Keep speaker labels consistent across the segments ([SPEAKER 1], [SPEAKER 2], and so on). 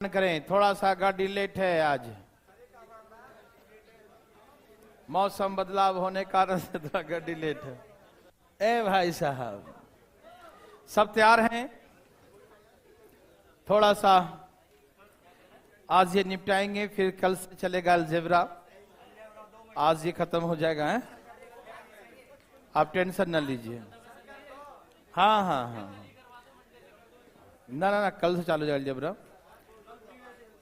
[SPEAKER 1] करें, थोड़ा सा गाड़ी लेट है आज, मौसम बदलाव होने के कारण से थोड़ा गाड़ी लेट है। ए भाई साहब, सब तैयार हैं? थोड़ा सा आज ये निपटाएंगे, फिर कल से चलेगा अलजेब्रा। आज ये खत्म हो जाएगा है? आप टेंशन न लीजिए। हाँ हाँ हाँ, ना ना ना, कल से चालू हो जाएगा अलजेब्रा।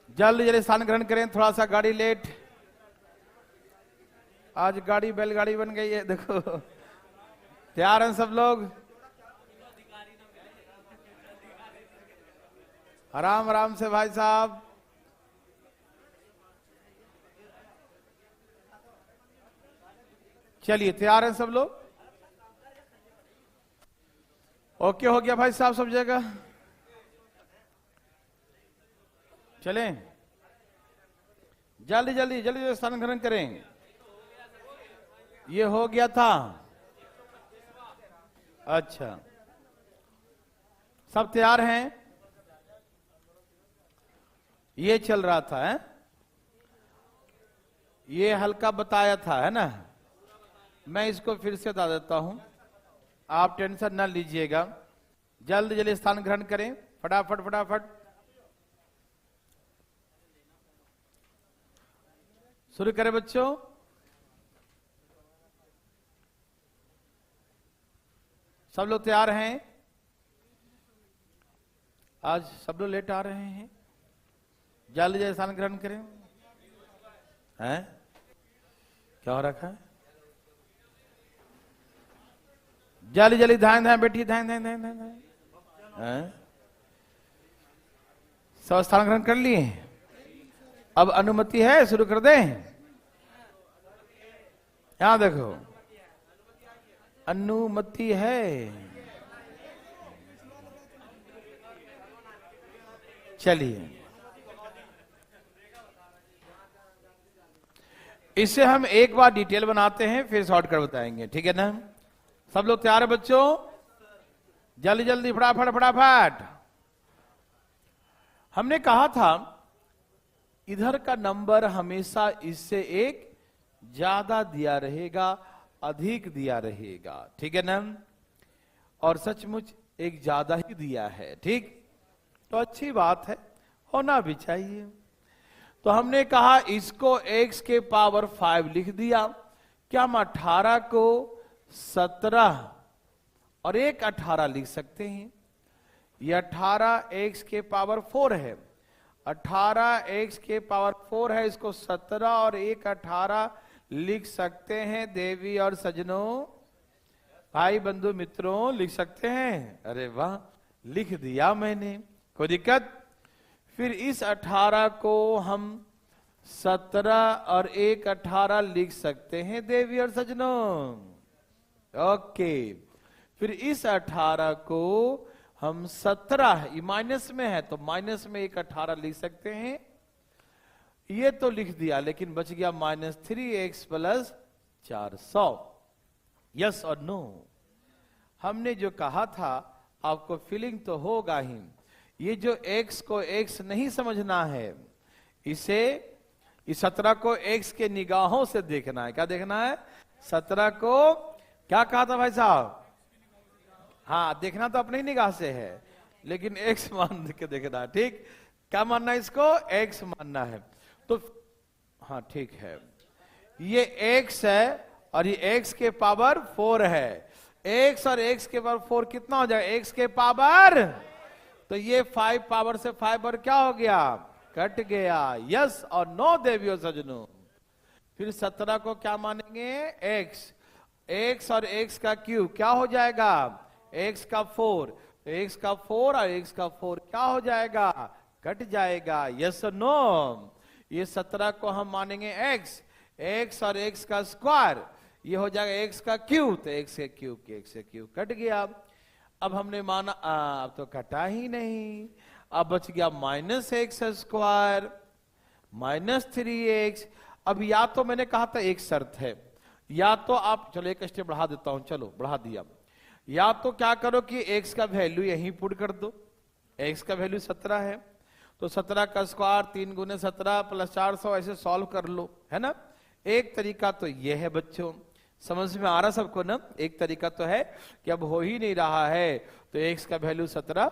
[SPEAKER 1] जल्दी जल्दी स्थान ग्रहण करें, थोड़ा सा गाड़ी लेट। आज गाड़ी बैलगाड़ी बन गई है, देखो। तैयार हैं सब लोग? आराम आराम से भाई साहब। चलिए, तैयार हैं सब लोग? ओके हो गया भाई साहब सब जगह? चलें, जल्दी जल्दी जल्दी स्थान ग्रहण करें। ये हो गया था। अच्छा, सब तैयार हैं? ये चल रहा था है? ये हल्का बताया था है ना? मैं इसको फिर से बता देता हूं, आप टेंशन ना लीजिएगा। जल्दी जल्दी स्थान ग्रहण करें, फटाफट फटाफट शुरू करें बच्चों। सब लोग तैयार हैं? आज सब लोग लेट आ रहे हैं, जल्दी जल्दी स्थान ग्रहण करें। हैं? क्या हो रखा है? जल्दी जल्दी ध्यान ध्यान बैठिए, ध्यान ध्यान ध्यान ध्यान। हैं? सब स्थान ग्रहण कर लिए? अब अनुमति है, शुरू कर दें? यहां देखो, अनुमति है। चलिए, इसे हम एक बार डिटेल बनाते हैं, फिर शॉर्टकट बताएंगे, ठीक है ना? सब लोग तैयार है बच्चों? जल्दी जल्दी फटाफट फटाफट। हमने कहा था इधर का नंबर हमेशा इससे एक ज्यादा दिया रहेगा, अधिक दिया रहेगा, ठीक है ना? और सचमुच एक ज्यादा ही दिया है, ठीक? तो अच्छी बात है, होना भी चाहिए। तो हमने कहा इसको x के पावर 5 लिख दिया। क्या हम 18 को 17 और 1 18 लिख सकते हैं? ये 18 x के पावर 4 है, 18 x के पावर 4 है, इसको 17 और 1 18 लिख सकते हैं देवी और सजनों, भाई बंधु मित्रों, लिख सकते हैं? अरे वाह, लिख दिया मैंने, कोई दिक्कत? फिर इस 18 को हम 17 और 1 18 लिख सकते हैं देवी और सजनों। ओके, फिर इस 18 को हम 17, ये माइनस में है तो माइनस में 1 18 लिख सकते हैं। ये तो लिख दिया, लेकिन बच गया -3x + 400। यस और नो? हमने जो कहा था, आपको फीलिंग तो होगा ही, ये जो x को x नहीं समझना है, इसे इस 17 को x के निगाहों से देखना है। क्या देखना है? 17 को क्या कहा था भाई साहब? हाँ, देखना तो अपनी निगाह से है, लेकिन x मान के देखना है, ठीक? क्या मानना है इसको? x मानना है। तो हाँ ठीक है, ये x है और ये x के पावर 4 है। x और x के पावर 4 कितना हो जाएगा? x के पावर, तो ये 5 पावर से 5 पर क्या हो गया? कट गया। यस और नो देवियों सजनों? फिर 17 को क्या मानेंगे? x और x का क्यूब क्या हो जाएगा? x का 4, x का 4 और x का 4 क्या हो जाएगा? कट जाएगा। यस और नो? ये 17 को हम मानेंगे x और x का स्क्वायर, ये हो जाएगा x का क्यूब, तो x के क्यूब कट गया। अब हमने माना, अब तो कटा ही नहीं, अब बच गया -x² -3x। अब या तो मैंने कहा था एक शर्त है, या तो आप, चलो एक स्टेप बढ़ा देता हूं, चलो बढ़ा दिया। या तो क्या करो कि x का वैल्यू यहीं पुट कर दो, x का वैल्यू 17 है, तो 17 का स्क्वायर 3 गुने 17 प्लस 400 ऐसे सॉल्व कर लो, है ना। एक तरीका तो ये है बच्चों, समझ में आ रहा सबको ना। एक तरीका तो है कि अब हो ही नहीं रहा है तो x का वैल्यू 17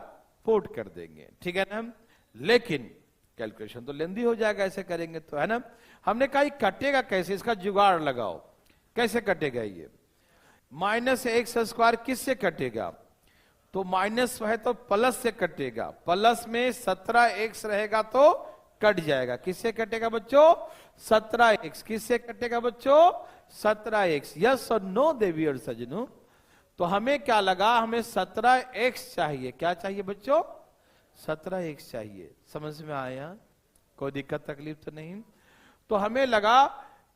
[SPEAKER 1] पुट कर देंगे, ठीक है ना। लेकिन कैलकुलेशन तो लेंदी हो जाएगा ऐसे करेंगे तो, है ना। हमने कहा कटेगा कैसे, इसका जुगाड़ लगाओ, कैसे कटेगा ये। माइनस एक्स स्क्वायर किससे कटेगा, तो माइनस है तो प्लस से कटेगा, प्लस में 17x रहेगा तो कट जाएगा। किससे कटेगा बच्चों, 17x। किससे कटेगा बच्चों, 17x। यस और नो देवी और सजनों। तो हमें क्या लगा, हमें 17x चाहिए। क्या चाहिए बच्चों, 17x चाहिए। समझ में आया, कोई दिक्कत तकलीफ तो नहीं। तो हमें लगा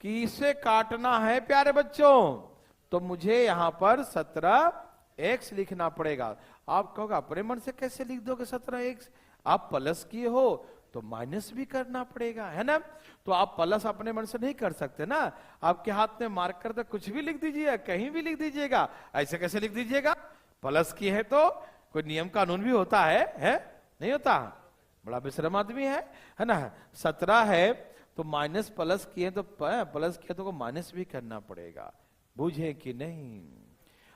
[SPEAKER 1] कि इसे काटना है प्यारे बच्चों, तो मुझे यहां पर 17x लिखना पड़ेगा। आप कहोगे अपने मन से कैसे लिख दोगे 17x, आप प्लस किए हो तो माइनस भी करना पड़ेगा, है ना। तो आप प्लस अपने मन से नहीं कर सकते ना, आपके हाथ में मार्कर तो कुछ भी लिख दीजिए, कहीं भी लिख दीजिएगा। ऐसे कैसे लिख दीजिएगा, प्लस की है तो कोई नियम कानून भी होता है नहीं होता, बड़ा बेशरम आदमी है ना। 17 है तो माइनस प्लस किए तो प्लस किया तो माइनस भी करना पड़ेगा, बुझे कि नहीं।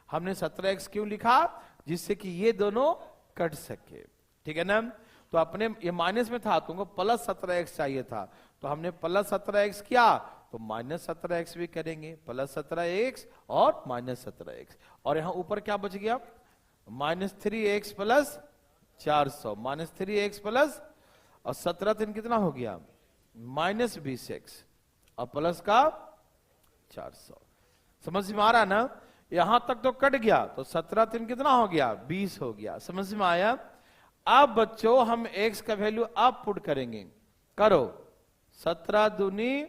[SPEAKER 1] हमने 17x क्यों लिखा, जिससे कि ये दोनों कट सके, ठीक है ना। तो अपने ये माइनस में था, तुमको प्लस 17x चाहिए था, तो हमने प्लस 17x किया, तो माइनस 17x भी करेंगे, प्लस 17x और माइनस 17x। और यहां ऊपर क्या बच गया, minus 3x plus 400, minus 3x plus और 17 दिन कितना हो गया, माइनस 20x और प्लस का 400। समझ में आ रहा ना, यहां तक तो कट गया, तो 17 दिन कितना हो गया, 20 हो गया। समझ में आया। अब बच्चों हम x का वैल्यू अब पुट करेंगे, करो 17 दूनी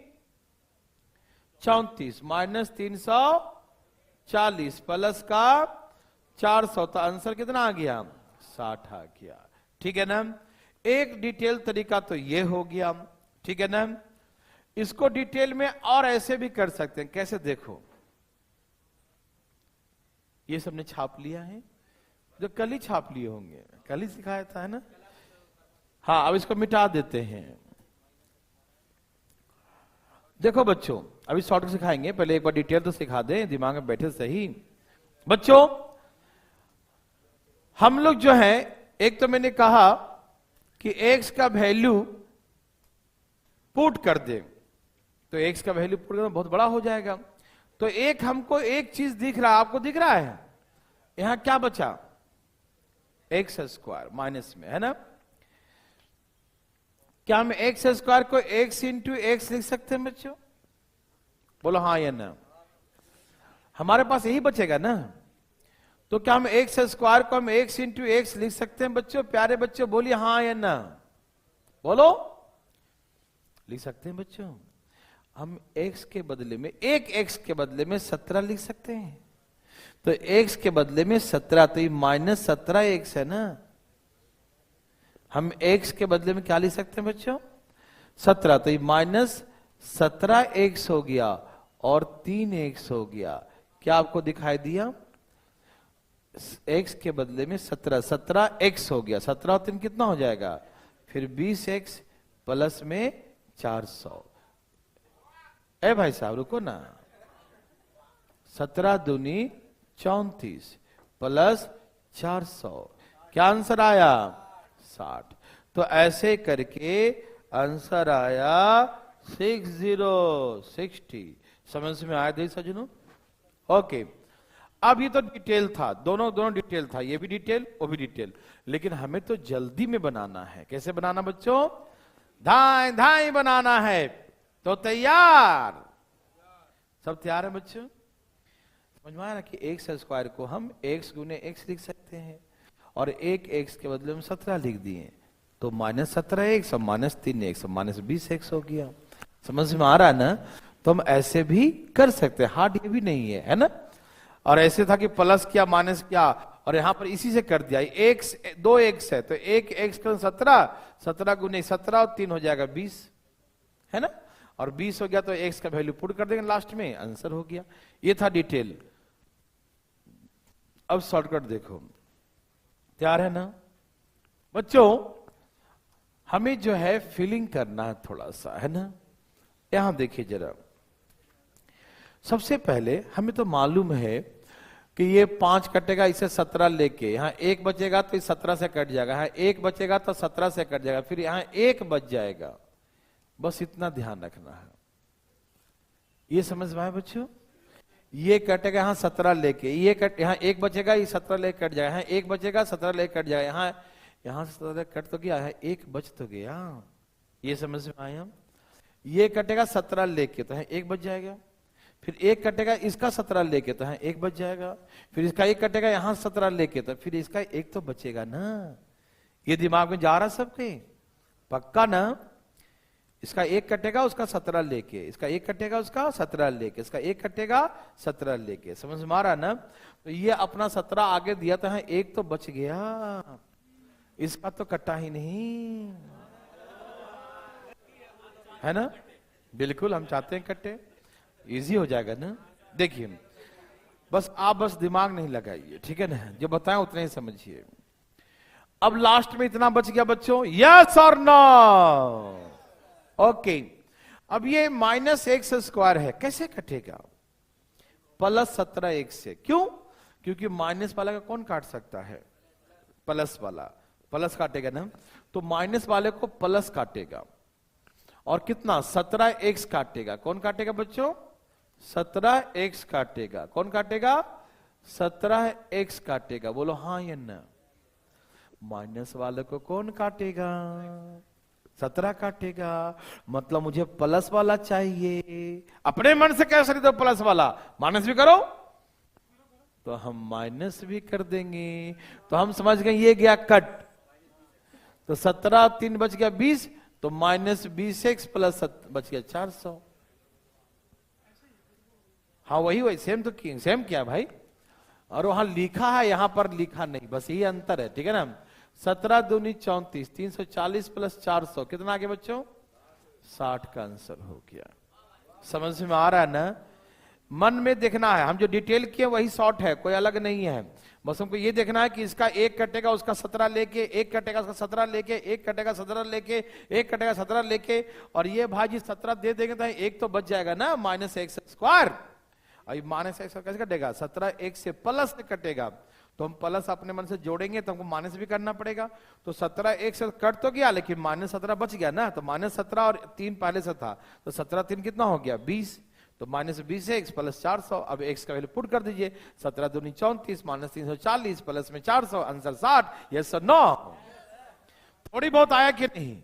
[SPEAKER 1] 34 माइनस 340 प्लस का 400, तो आंसर कितना आ गया, 60 आ गया, ठीक है ना। एक डिटेल तरीका तो ये हो गया, ठीक है ना। इसको डिटेल में और ऐसे भी कर सकते हैं, कैसे देखो, ये सबने छाप लिया है, जो कल ही छाप लिए होंगे, कल ही सिखाया था, है ना। हाँ, अब इसको मिटा देते हैं। देखो बच्चों, अभी शॉर्ट सिखाएंगे, पहले एक बार डिटेल तो सिखा दें, दिमाग में बैठे सही। बच्चों हम लोग जो है, एक तो मैंने कहा कि x का वैल्यू पुट कर दे, तो x का वैल्यू पुट करना बहुत बड़ा हो जाएगा। तो एक हमको एक चीज दिख रहा है, आपको दिख रहा है, यहां क्या बचा, एक्स स्क्वायर माइनस में, है ना। क्या हम एक्स स्क्वायर को x इंटू एक्स लिख सकते हैं बच्चों, बोलो हाँ या ना। हमारे पास यही बचेगा ना, तो क्या हम एक्स स्क्वायर को हम x इंटू एक्स लिख सकते हैं बच्चों, प्यारे बच्चों बोलिए हाँ या ना, बोलो लिख सकते हैं बच्चों। हम x के बदले में, एक x के बदले में 17 लिख सकते हैं, तो x के बदले में 17, तो ये माइनस 17x है ना। हम x के बदले में क्या लिख सकते हैं बच्चों, 17, तो ये माइनस 17x हो गया और 3x हो गया। क्या आपको दिखाई दिया, x के बदले में 17, 17x हो गया, 17 और 3 कितना हो जाएगा, फिर 20x प्लस में 400। ए भाई साहब रुको ना, 17 दूनी 34 प्लस 400, क्या आंसर आया, 60। तो ऐसे करके आंसर आया 60। समझ में आया दे सजनों, ओके। अब ये तो डिटेल था, दोनों डिटेल था, ये भी डिटेल वो भी डिटेल, लेकिन हमें तो जल्दी में बनाना है। कैसे बनाना बच्चों, धाई धाई बनाना है, तो तैयार, सब तैयार है बच्चों। समझ में आया ना कि एक्स स्क्वायर को हम x गुने x लिख सकते हैं, और एक x के बदले में 17 लिख दिए, तो माइनस 17x और माइनस 3x और माइनस 20x हो गया। समझ में आ रहा है ना। तो हम ऐसे भी कर सकते हैं, हार्ड ये भी नहीं है ना। और ऐसे था कि प्लस किया माइनस किया, और यहां पर इसी से कर दिया, x 2x है तो एक x का 17 गुने 17 और 3 हो जाएगा 20, है ना। और 20 हो गया तो x का वैल्यू पुट कर देंगे लास्ट में, आंसर हो गया। ये था डिटेल। अब शॉर्टकट देखो, तैयार है ना बच्चों। हमें जो है फीलिंग करना है थोड़ा सा, है ना। यहां देखिए जरा, सबसे पहले हमें तो मालूम है कि ये 5 कटेगा, इसे 17 लेके यहाँ 1 बचेगा तो इस 17 से कट जाएगा, यहाँ 1 बचेगा तो 17 से कट जाएगा, फिर यहाँ 1 बच जाएगा। बस इतना ध्यान रखना है। ये समझ में आया बच्चों? ये कटेगा यहाँ 17 लेके, ये कट यहाँ 1 बचेगा, ये 17 लेके कट जाएगा, यहाँ 1 बचेगा 17 लेके कट जाएगा, यहाँ से 17 कट तो गया, यहाँ 1 बच तो गया। ये समझ में आया? ये कटेगा 17 लेके तो यहाँ 1 बच जाएगा, फिर 1 कटेगा इसका 17 लेके तो यहाँ 1 बच जाएगा, फिर इसका 1 कटेगा यहाँ 17 लेके तो फिर इसका 1 तो बचेगा ना। ये दिमाग में जा रहा सबके? पक्का ना? इसका 1 कटेगा उसका 17 लेके, इसका 1 कटेगा उसका 17 लेके, इसका 1 कटेगा 17 लेके, समझ में आ रहा ना। तो ये अपना 17 आगे दिया तो यहाँ 1 तो बच गया, इसका तो कटा ही नहीं, है ना। बिल्कुल हम चाहते हैं कटे, इजी हो जाएगा ना। देखिए बस आप बस दिमाग नहीं लगाइए, ठीक है ना, जो बताएं उतना ही समझिए। अब लास्ट में इतना बच गया बच्चों, यस और नो? ओके। अब ये -x² है, कैसे कटेगा? +17 1 से। क्यों? क्योंकि माइनस वाला का कौन काट सकता है? प्लस वाला। प्लस काटेगा ना, तो माइनस वाले को प्लस काटेगा, और कितना? 17x काटेगा। कौन काटेगा बच्चों? 17x काटेगा। कौन काटेगा? 17x काटेगा। बोलो हाँ या ना। माइनस वाले को कौन काटेगा? 17 काटेगा। मतलब मुझे प्लस वाला चाहिए। अपने मन से कैसे दो प्लस वाला, माइनस भी करो, तो हम माइनस भी कर देंगे। तो हम समझ गए ये गया कट, तो 17 3 बच गया 20, तो -20x प्लस बच गया 400। हाँ वही सेम तो सेम क्या भाई, और वहां लिखा है, यहां पर लिखा नहीं, बस यही अंतर है, ठीक है ना। 17 दूनी 34, 340 प्लस 400 कितना आ गया बच्चों? 60 का आंसर हो गया। समझ में आ रहा है ना? मन में देखना है, हम जो डिटेल किए वही शॉर्ट है, कोई अलग नहीं है। बस हमको ये देखना है कि इसका 1 कटेगा उसका 17 लेके, 1 कटेगा उसका 17 लेके, 1 कटेगा 17 लेके, 1 कटेगा 17 लेके, और ये भाजी 17 दे देंगे तो 1 तो बच जाएगा ना, -x²। अभी -x कैसे कटेगा? 17 1 से प्लस से कटेगा, तो हम प्लस अपने मन से जोड़ेंगे तो हमको माइनस भी करना पड़ेगा। तो 17 1 से कट तो गया, लेकिन -17 बच गया ना, तो -17 और 3 पहले से था, तो 17 3 कितना हो गया? 20। तो -20x प्लस 400। अब x का वैल्यू पुट कर दीजिए, 17 दूनी 34 -340 प्लस में 400, आंसर 60। यस और नो? थोड़ी बहुत आया कि नहीं?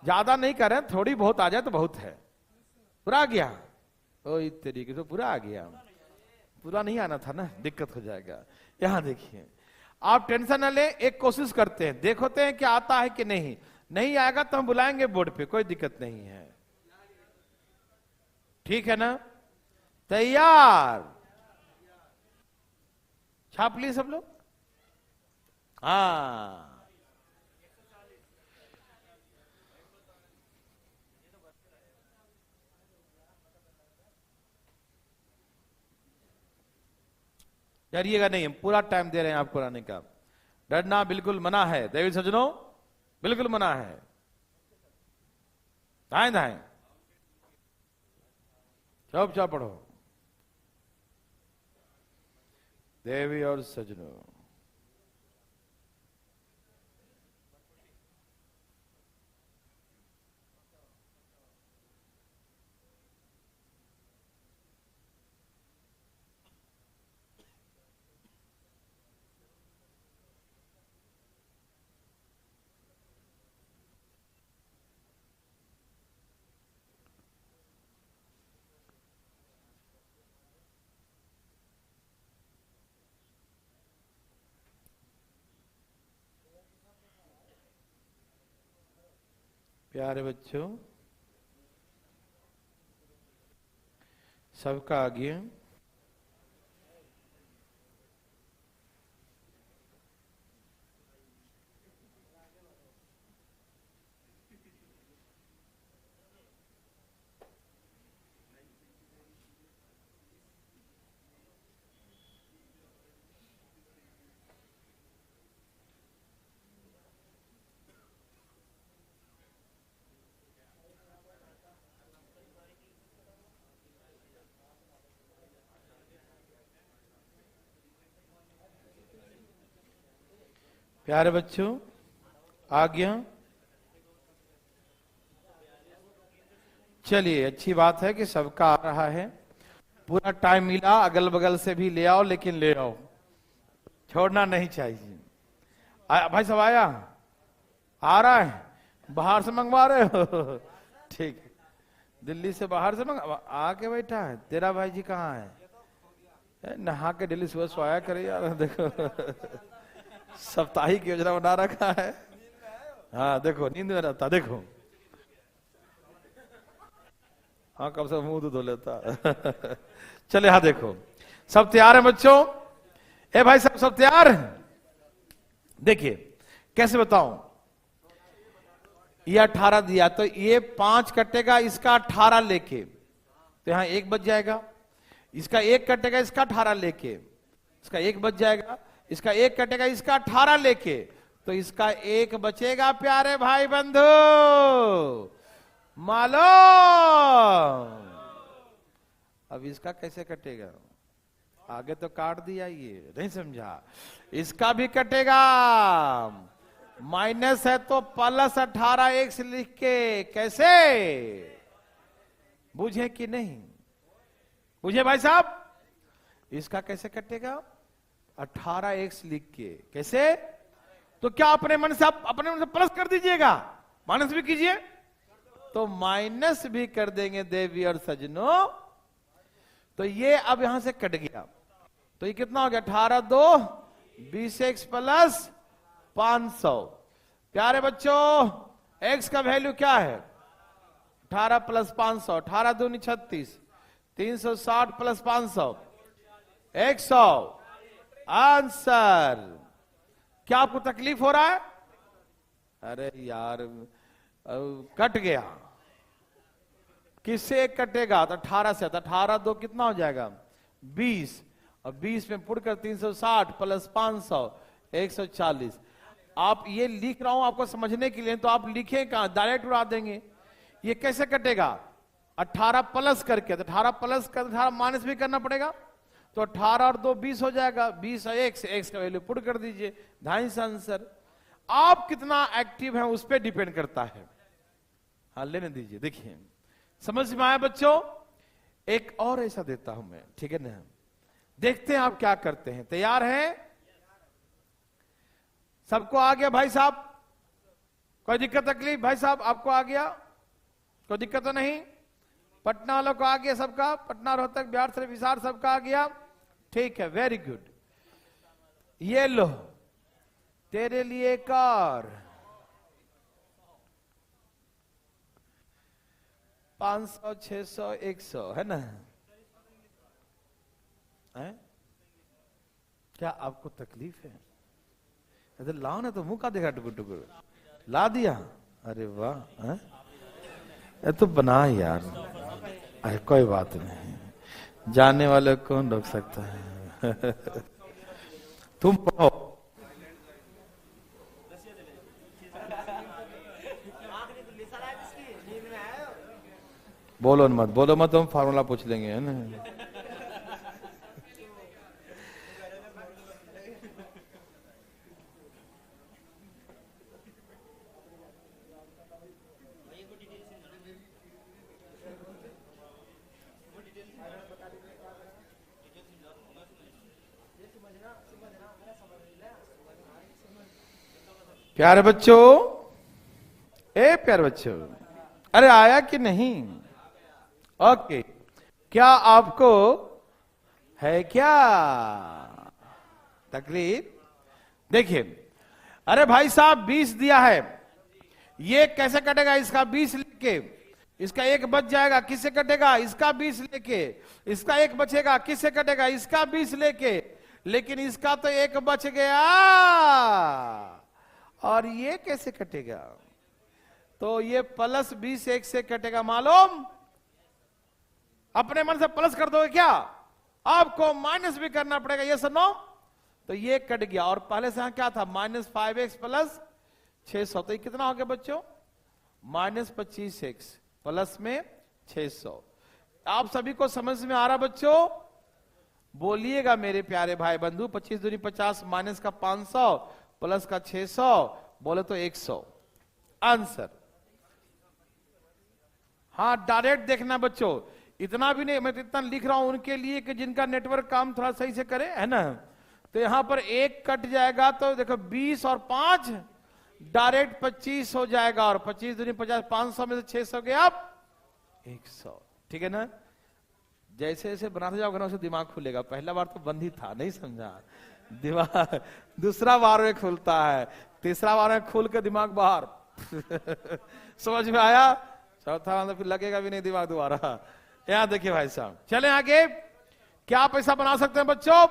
[SPEAKER 1] ज्यादा नहीं कर रहे, थोड़ी बहुत आ जाए तो बहुत है। पूरा आ गया? ओ इस तरीके से पूरा आ गया। पूरा नहीं आना था ना, दिक्कत हो जाएगा। यहां देखिए, आप टेंशन न ले, एक कोशिश करते हैं, देखते हैं कि आता है कि नहीं। नहीं आएगा तो हम बुलाएंगे बोर्ड पे, कोई दिक्कत नहीं है, ठीक है ना। तैयार? छाप लिए सब लोग? हाँ डरिएगा नहीं, हम पूरा टाइम दे रहे हैं आपको आने का। डरना बिल्कुल मना है, देवी सज्जनों, बिल्कुल मना है। दाएं दाएं चुपचाप पढ़ो। देवी और सज्जनों, प्यारे बच्चों, सबका आगे प्यारे बच्चों आ गया। चलिए अच्छी बात है कि सबका आ रहा है। पूरा टाइम मिला, अगल बगल से भी ले आओ, लेकिन ले आओ, छोड़ना नहीं चाहिए। भाई सब आया, आ रहा है, बाहर से मंगवा रहे हो? ठीक है, दिल्ली से बाहर से आके बैठा है। तेरा भाई जी कहाँ है? नहा के दिल्ली सुबह सोया करे यार। देखो साप्ताहिक योजना बना रखा है। हाँ देखो नींद में रहता, देखो हाँ कब से मुंह तो धो लेता। चले हाँ देखो सब तैयार है बच्चों? ए भाई सब तैयार है? देखिए कैसे बताऊं, ये 18 दिया तो ये 5 कटेगा, इसका 18 लेके तो यहां 1 बच जाएगा। इसका 1 कटेगा, इसका 18 लेके इसका 1 बच जाएगा। इसका 1 कटेगा, इसका 18 लेके तो इसका 1 बचेगा। प्यारे भाई बंधु मालो, अब इसका कैसे कटेगा? आगे तो काट दिया, ये नहीं समझा। इसका भी कटेगा, माइनस है तो प्लस 18 x लिख के। कैसे बुझे कि नहीं बुझे भाई साहब? इसका कैसे कटेगा? 18x लिख के। कैसे? तो क्या अपने मन से आप अपने मन से प्लस कर दीजिएगा, माइनस भी कीजिए तो माइनस भी कर देंगे देवी और सजनों। तो ये अब यहां से कट गया तो ये कितना हो गया? 18 2 20x प्लस 500। प्यारे बच्चों x का वैल्यू क्या है? 18 प्लस 500, 18 दूनी 36, 360 प्लस 500 100। आंसर। क्या आपको तकलीफ हो रहा है? अरे यार कट गया। किससे 1 कटेगा? तो 18 से। तो 18 2 कितना हो जाएगा? 20, और 20 में पुट कर 360 प्लस 500 140। आप ये लिख रहा हूं आपको समझने के लिए, तो आप लिखें कहां? डायरेक्ट उड़ा देंगे। ये कैसे कटेगा? 18 प्लस करके, तो 18 प्लस कर 18 माइनस भी करना पड़ेगा। तो 18 और 2 20 हो जाएगा। 20 और 1 से x का वैल्यू पुट कर दीजिए। 2.5 आंसर। आप कितना एक्टिव हैं उस पर डिपेंड करता है। हाँ लेने दीजिए। देखिए समझ में आया बच्चों? एक और ऐसा देता हूं मैं, ठीक है ना? देखते हैं आप क्या करते हैं। तैयार हैं? सबको आ गया भाई साहब? कोई दिक्कत तकलीफ? भाई साहब आपको आ गया? कोई दिक्कत तो नहीं? पटना वालों को आ गया सबका? पटना रोहतक बिहार से विसार सबका आ गया? ठीक है, वेरी गुड। ये लो तेरे लिए एक और 500 600 100 है ना? है? क्या आपको तकलीफ है? इधर लाओ ना, तो मुंह का देखा टुकुर टुकुर। ला दिया? अरे वाह, ये तो बना यार। अरे कोई बात नहीं, जाने वाले कौन रोक सकता है। तुम पढ़ो। बोलो मत, बोलो मत, हम फार्मूला पूछ लेंगे, है ना? प्यारे बच्चों, प्यारे बच्चों, अरे आया कि नहीं? ओके, क्या आपको है क्या तकलीफ? देखिए, अरे भाई साहब 20 दिया है, ये कैसे कटेगा? इसका 20 लेके इसका 1 बच जाएगा। किससे कटेगा? इसका 20 लेके इसका 1 बचेगा। किससे कटेगा? इसका 20 लेके, लेकिन इसका तो 1 बच गया। और ये कैसे कटेगा? तो ये प्लस 20 1 से कटेगा। मालूम? अपने मन से प्लस कर दोगे क्या? आपको माइनस भी करना पड़ेगा। ये सुनो, तो ये कट गया। और पहले से यहां क्या था? -5x plus 600। तो ये कितना हो गया बच्चों? -25x प्लस में 600। आप सभी को समझ में आ रहा बच्चों? बोलिएगा मेरे प्यारे भाई बंधु। 25 दूनी 50 माइनस का 500 प्लस का 600, बोले तो 100 आंसर। हाँ डायरेक्ट देखना बच्चों, इतना भी नहीं, मैं तो इतना लिख रहा हूं उनके लिए कि जिनका नेटवर्क काम थोड़ा सही से करे, है ना। तो यहां पर 1 कट जाएगा तो देखो 20 और 5 डायरेक्ट 25 हो जाएगा, और 25 दूनी 50, 500 में से 600 गया आप 100, ठीक है ना। जैसे जैसे बनाते जाओगे ना उसे दिमाग खुलेगा। पहला बार तो बंद ही था, नहीं समझा दिमाग, दूसरा बार में खुलता है, तीसरा बार में खुल के दिमाग बाहर समझ में आया। चौथा मतलब फिर लगेगा भी नहीं दिमाग दोबारा। यहां देखिए भाई साहब, चलें आगे। क्या पैसा बना सकते हैं बच्चों?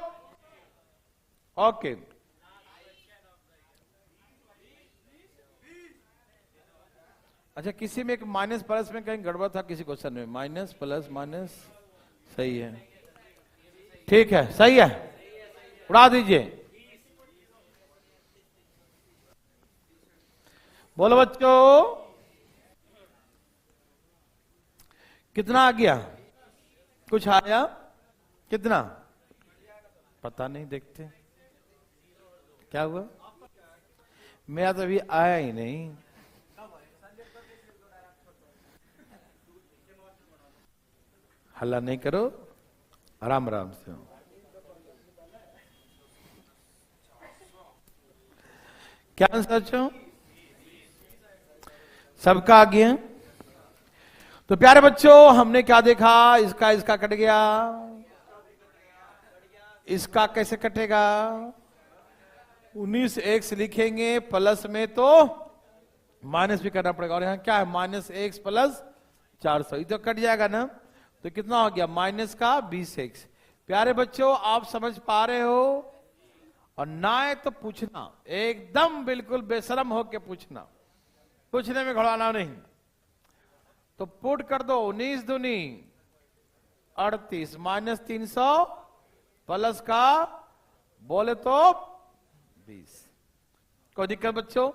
[SPEAKER 1] ओके, अच्छा किसी में एक माइनस प्लस में कहीं गड़बड़ था किसी क्वेश्चन में, माइनस प्लस माइनस, सही है, ठीक है, सही है, उड़ा दीजिए। बोलो बच्चों कितना आ गया? कुछ आया? कितना पता नहीं, देखते क्या हुआ। मेरा तो अभी आया ही नहीं। हल्ला नहीं करो, आराम आराम से। क्या आंसर चो? सबका आ गया। तो प्यारे बच्चों हमने क्या देखा, इसका इसका कट गया, इसका कैसे कटेगा? 19x लिखेंगे, प्लस में तो माइनस भी करना पड़ेगा, और यहां क्या है -x प्लस 400, ये तो कट जाएगा ना। तो कितना हो गया माइनस का 20x। प्यारे बच्चों आप समझ पा रहे हो? और ना है तो पूछना, एकदम बिल्कुल बेशरम होके पूछना, पूछने में घबराना नहीं। तो पुट कर दो, 19 दूनी 38 माइनस 300 प्लस का बोले तो 20। कोई दिक्कत बच्चों?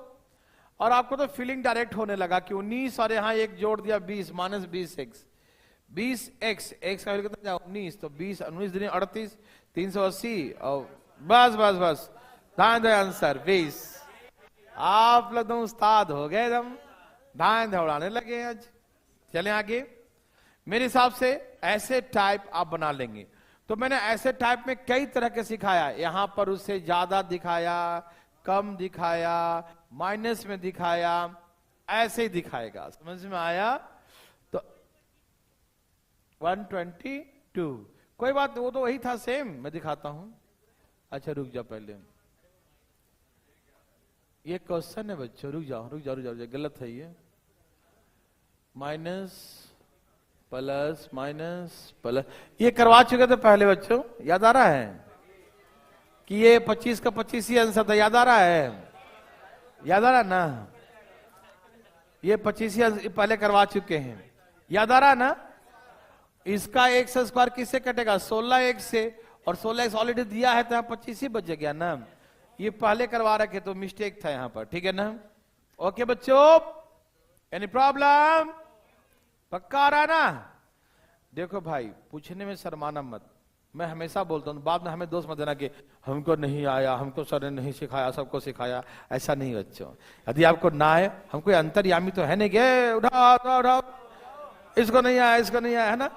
[SPEAKER 1] और आपको तो फीलिंग डायरेक्ट होने लगा कि 19 और यहां एक जोड़ दिया 20 माइनस 20x, 20x x का कितना 19, तो 20 19 दूनी 38 380, और बस बस बस धान दे आंसर 20। आप लोग तो उस्ताद हो गए, एकदम धान दौड़ाने लगे आज। चलें आगे। मेरे हिसाब से ऐसे टाइप आप बना लेंगे। तो मैंने ऐसे टाइप में कई तरह के सिखाया, यहां पर उससे ज्यादा दिखाया, कम दिखाया, माइनस में दिखाया, ऐसे ही दिखाएगा। समझ में आया? तो 122 कोई बात, वो तो वही था सेम, मैं दिखाता हूं। अच्छा रुक जाओ, पहले ये क्वेश्चन है बच्चों, रुक जाओ रुक जाओ रुक जाओ, गलत है ये। माइनस प्लस माइनस प्लस, ये करवा चुके थे पहले बच्चों, याद आ रहा है कि ये 25 का 25 ही आंसर था, याद आ रहा है? याद आ रहा है ना? ये 25 ही पहले करवा चुके हैं, याद आ रहा है ना? इसका x स्क्वायर किससे कटेगा? 16x से, और 16x ऑलरेडी दिया है तो यहाँ 25 ही बच गया ना। ये पहले करवा रखे तो मिस्टेक था यहाँ पर, ठीक है ना। ओके बच्चों, एनी प्रॉब्लम? पक्का आ रहा ना? देखो भाई पूछने में शर्माना मत, मैं हमेशा बोलता हूँ, बाद में हमें दोष मत देना कि हमको नहीं आया, हमको सर ने नहीं सिखाया, सबको सिखाया। ऐसा नहीं बच्चों, यदि आपको ना आए, हमको अंतर्यामी तो है नहीं गए उठाओ उठाओ उठाओ, इसको नहीं आया इसको नहीं आया, है ना।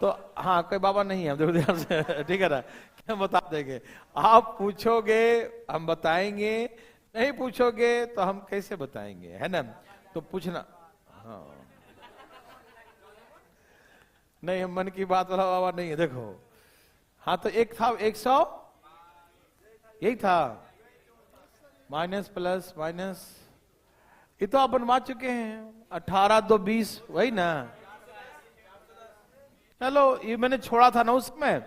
[SPEAKER 1] तो हाँ कोई बाबा नहीं है, देखो ध्यान से, ठीक है ना, क्या बता देंगे। आप पूछोगे हम बताएंगे, नहीं पूछोगे तो हम कैसे बताएंगे, है ना। तो पूछना, हाँ नहीं, हम मन की बात वाला बाबा नहीं है, देखो। हाँ तो एक था 100, यही था, माइनस प्लस माइनस, ये तो आप बनवा चुके हैं। 18 2 20, वही ना। चलो ये मैंने छोड़ा था ना उसमें,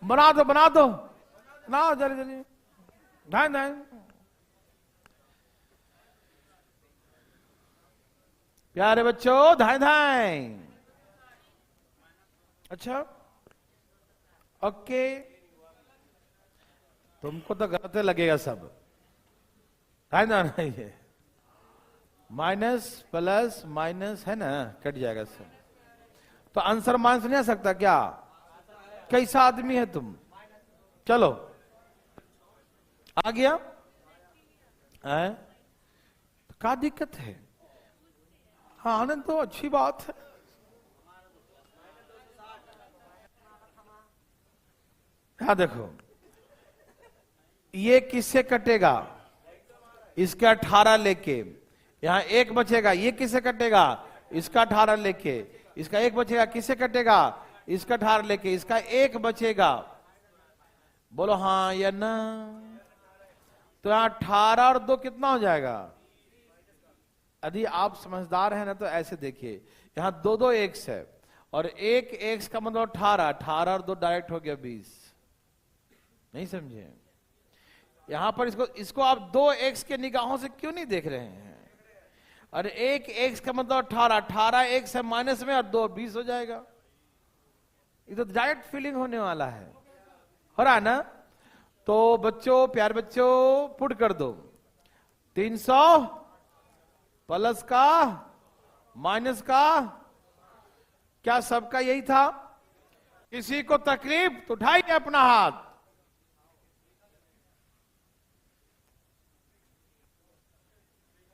[SPEAKER 1] बना दो बना दो, ना जल्दी जल्दी, ढाई ढाई। प्यारे बच्चों धाए धाए, अच्छा ओके, तुमको तो गलत लगेगा सब, है ना। ये माइनस प्लस माइनस है ना, कट जाएगा सब। तो आंसर माइनस नहीं आ सकता क्या? कैसा आदमी है तुम? चलो आ गया, हैं? तो क्या दिक्कत है? हाँ, आनंद तो अच्छी बात है। हाँ देखो, ये किससे कटेगा? इसके 18 लेके, यहां 1 बचेगा, ये किससे कटेगा? इसका 18 लेके, इसका 1 बचेगा, किससे कटेगा? इसका 18 लेके, इसका 1 बचेगा। बोलो हाँ या ना? तो यहां 18 और 2 कितना हो जाएगा? यदि आप समझदार हैं ना तो ऐसे देखिए, यहां 2 एक्स है और 1 एक्स का मतलब 18, 18 और 2 डायरेक्ट हो गया 20। नहीं समझे? यहां पर इसको आप 2 एक्स के निगाहों से क्यों नहीं देख रहे हैं? और 1 एक्स का मतलब 18, 18 एक्स है माइनस में और 2 20 हो जाएगा। ये तो डायरेक्ट फीलिंग होने वाला है, हो रहा है ना? तो बच्चों, प्यार बच्चों, पुट कर दो। 300 प्लस का माइनस का, क्या सबका यही था? किसी को तकलीफ तो उठाइए अपना हाथ।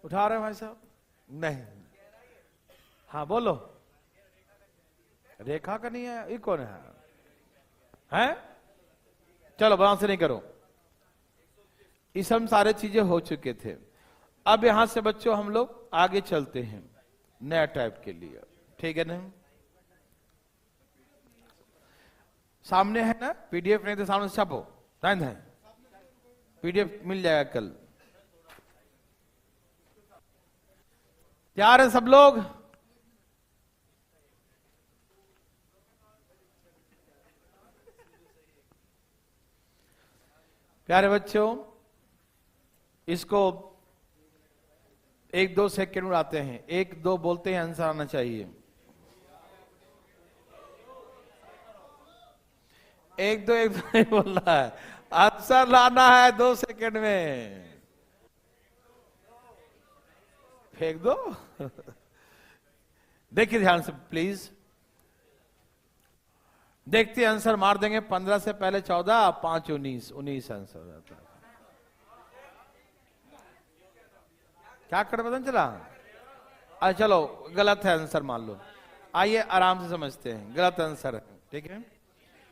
[SPEAKER 1] उठा रहे हैं भाई साहब? नहीं। हाँ बोलो। रेखा का नहीं है? ये कौन है? हैं? चलो बराबर से नहीं करो। इस हम सारे चीजें हो चुके थे। अब यहां से बच्चों हम लोग आगे चलते हैं नया टाइप के लिए, ठीक है ना? सामने है ना पीडीएफ? नहीं तो सामने से छापो, टाइम है, पीडीएफ मिल जाएगा कल। तैयार है सब लोग? प्यारे बच्चों, इसको 1-2 सेकेंड उड़ाते हैं। 1-2 बोलते हैं, आंसर आना चाहिए। 1-2 1-2 नहीं बोलना है, आंसर लाना है 2 सेकेंड में। फेंक दो। देखिए ध्यान से प्लीज, देखते आंसर मार देंगे। 15 से पहले 14, 5 19, 19 आंसर हो जाता है। क्या कर पता चला? अच्छा चलो, गलत है आंसर मान लो। आइए आराम से समझते हैं, गलत आंसर है, ठीक है?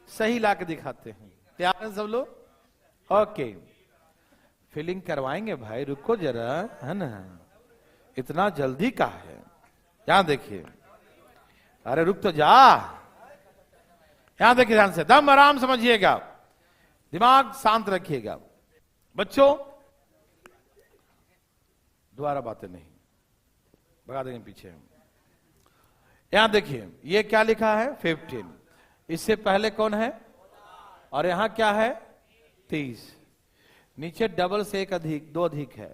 [SPEAKER 1] सही ला के दिखाते हैं। तैयार हैं सब लोग? ओके, फीलिंग करवाएंगे भाई, रुको जरा, है ना? इतना जल्दी का है? यहां देखिए, अरे रुक तो जा। यहां देखिए ध्यान से, दम आराम समझिएगा, दिमाग शांत रखिएगा। बच्चों दोबारा बातें नहीं, भगा देंगे पीछे। यहां देखिए, ये क्या लिखा है? 15। इससे पहले कौन है? और यहां क्या है? 30। नीचे डबल से 1 अधिक, 2 अधिक है।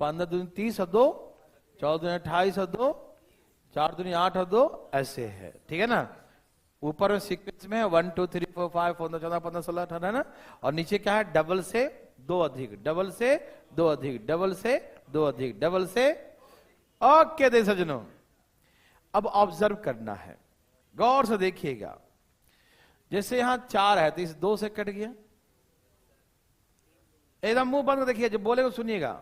[SPEAKER 1] 15 दूनी 30 और 2, 14 दूनी 28 और 2, 4 दूनी 8 और 2, ऐसे है, ठीक है ना? ऊपर में सीक्वेंस में है 1 2 3 4 5 14 15 16 18, है ना? और नीचे क्या है? डबल से 2 अधिक, डबल से 2 अधिक, डबल से 2 अधिक, डबल से। ओके दे सजनों, अब ऑब्जर्व करना है, गौर से देखिएगा। जैसे यहां 4 है तो इस 2 से कट गया। एकदम मुंह बंद कर देखिए, जब बोलेगा सुनिएगा।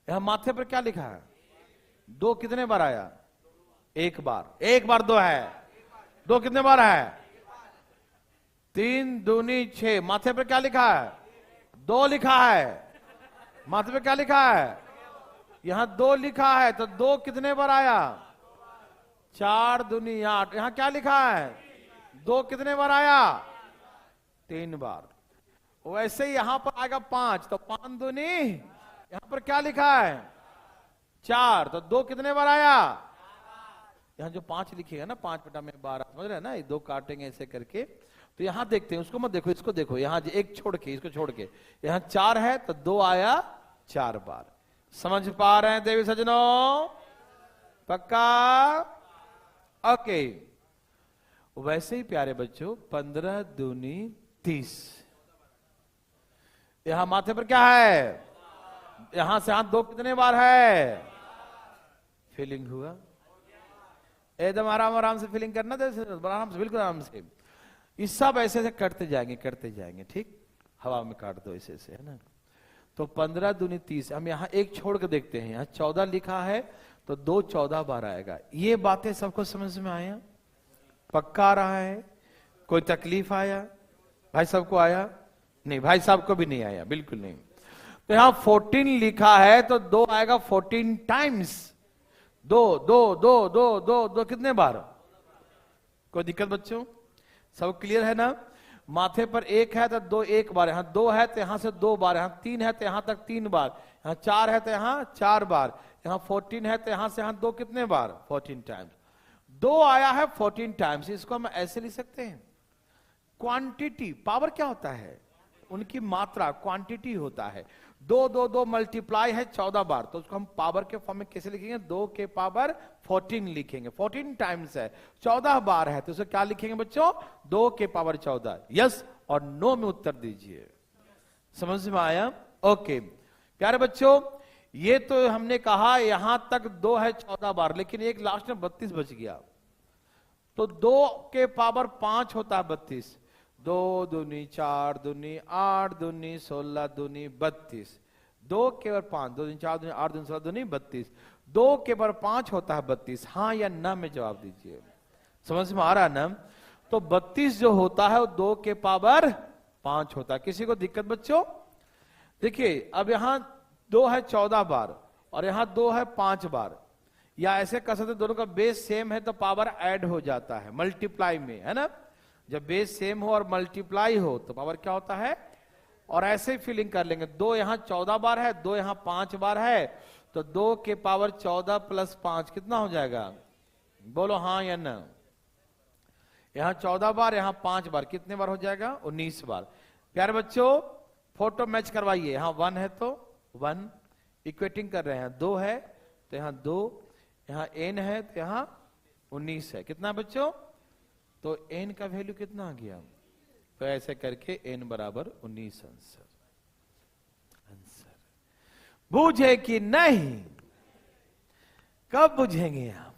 [SPEAKER 1] यहां माथे पर क्या लिखा है? 2 कितने बार आया? 1 बार। 1 बार 2 है। 2 कितने बार है? 3 दूनी 6। माथे पर क्या लिखा है? 2 लिखा है। माथे पे क्या लिखा है? यहां 2 लिखा है, तो 2 कितने बार आया? 4 दूनी 8। यहां क्या लिखा है? 2 कितने बार आया? 3 बार। वैसे ही यहां पर आएगा 5, तो 5 दूनी, यहां पर क्या लिखा है? 4, तो 2 कितने बार आया? यहां जो 5 लिखिएगा ना, 5 बटा में 12, समझ रहे हैं ना? ये 2 काटेंगे ऐसे करके। तो यहां देखते हैं, उसको मत देखो, इसको देखो। यहां 1 छोड़ के, इसको छोड़ के, यहां 4 है तो 2 आया 4 बार। समझ पा रहे हैं देवी सजनों? पक्का? ओके। वैसे ही प्यारे बच्चों, 15 दूनी 30। यहां माथे पर क्या है? यहां से हाथ 2 कितने बार है? फीलिंग हुआ? एकदम आराम आराम से फीलिंग करना, आराम से, बिल्कुल आराम से। इस सब ऐसे ऐसे करते जाएंगे, करते जाएंगे, ठीक? हवा में काट दो ऐसे ऐसे, है ना? तो 15 दूनी 30। हम यहाँ एक छोड़ के देखते हैं, यहाँ 14 लिखा है तो 2 14 बार आएगा। ये बातें सबको समझ में आया? पक्का आ रहा है? कोई तकलीफ आया? भाई सबको आया? नहीं, भाई साहब को भी नहीं आया, बिल्कुल नहीं। तो यहां 14 लिखा है तो 2 आएगा 14 टाइम्स। 2 2 2 2 2 2 कितने बार? कोई दिक्कत बच्चों? सब क्लियर है ना? माथे पर 1 है तो 2 1 बार, यहां 2 है तो यहां से 2 बार, यहां 3 है तो यहां तक 3 बार, यहां 4 है तो यहां 4 बार, यहां 14 है तो यहां से यहां 2 कितने बार? 14 टाइम्स। 2 आया है 14 टाइम्स। इसको हम ऐसे लिख सकते हैं, क्वांटिटी। पावर क्या होता है? उनकी मात्रा, क्वांटिटी होता है। 2 2 2 मल्टीप्लाई है 14 बार, तो उसको हम पावर के फॉर्म में कैसे लिखेंगे? 2 के पावर 14 लिखेंगे। 14 टाइम्स है, 14 बार है, तो उसे क्या लिखेंगे बच्चों? 2 के पावर 14। यस और नो में उत्तर दीजिए। समझ में आया? ओके प्यारे बच्चों, ये तो हमने कहा यहां तक 2 है 14 बार, लेकिन एक लास्ट में 32 बच गया। तो 2 के पावर 5 होता है 32। 2 दूनी 4 दूनी 8 दूनी 16 दूनी 32। 2 के पावर 5, 2 दूनी 4 दूनी 8 दूनी 16 दूनी 32। 2 के पावर 5 होता है 32। हाँ या ना में जवाब दीजिए। समझ में आ रहा है ना? तो 32 जो होता है वो 2 के पावर 5 होता है। किसी को दिक्कत बच्चों? देखिए अब यहां 2 है 14 बार और यहां 2 है 5 बार, या ऐसे कर सकते दोनों का बेस सेम है तो पावर ऐड हो जाता है मल्टीप्लाई में, है ना? जब बेस सेम हो और मल्टीप्लाई हो तो पावर क्या होता है? और ऐसे ही फिलिंग कर लेंगे। 2 यहां 14 बार है, 2 यहां 5 बार है, तो 2 के पावर 14 प्लस 5 कितना हो जाएगा? बोलो हाँ या ना? यहां 14 बार, यहां 5 बार, कितने बार हो जाएगा? 19 बार। प्यारे बच्चों फोटो मैच करवाइए। यहां 1 है तो 1 इक्वेटिंग कर रहे हैं, 2 है तो यहां 2, यहां n है तो यहां 19 है। कितना बच्चों? तो n का वैल्यू कितना आ गया? तो ऐसे करके n बराबर 19 आंसर। बूझे कि नहीं? कब बुझेंगे आप?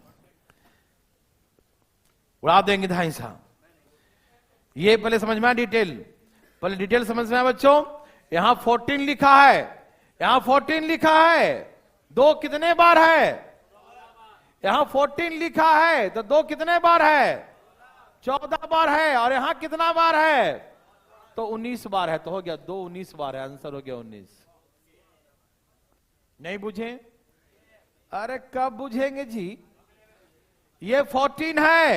[SPEAKER 1] उड़ा देंगे धाई साहब। ये पहले समझ में आया डिटेल? पहले डिटेल समझ में आया बच्चों? यहां 14 लिखा है, यहां 14 लिखा है, 2 कितने बार है? यहां 14 लिखा है तो 2 कितने बार है? 14 बार है। और यहां कितना बार है? तो 19 बार है। तो हो गया 2 19 बार है, आंसर हो गया 19। नहीं बुझे? अरे कब बुझेंगे जी? ये 14 है,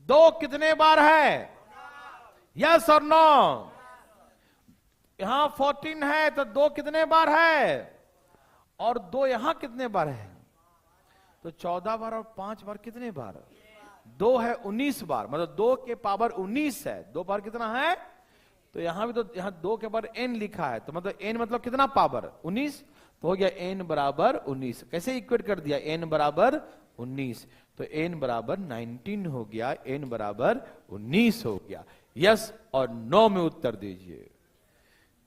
[SPEAKER 1] 2 कितने बार है? यस और नो? यहां 14 है तो 2 कितने बार है? और 2 यहां कितने बार है? तो 14 बार और 5 बार कितने बार? 2 है 19 बार, मतलब 2 के पावर 19 है। 2 बार कितना है? तो यहां भी तो यहां 2 के पावर n लिखा है, तो मतलब n मतलब कितना पावर? 19। तो हो गया n बराबर 19। कैसे इक्वेट कर दिया? n बराबर 19, तो n बराबर 19 हो गया, n बराबर 19 हो गया। यस और नो में उत्तर दीजिए।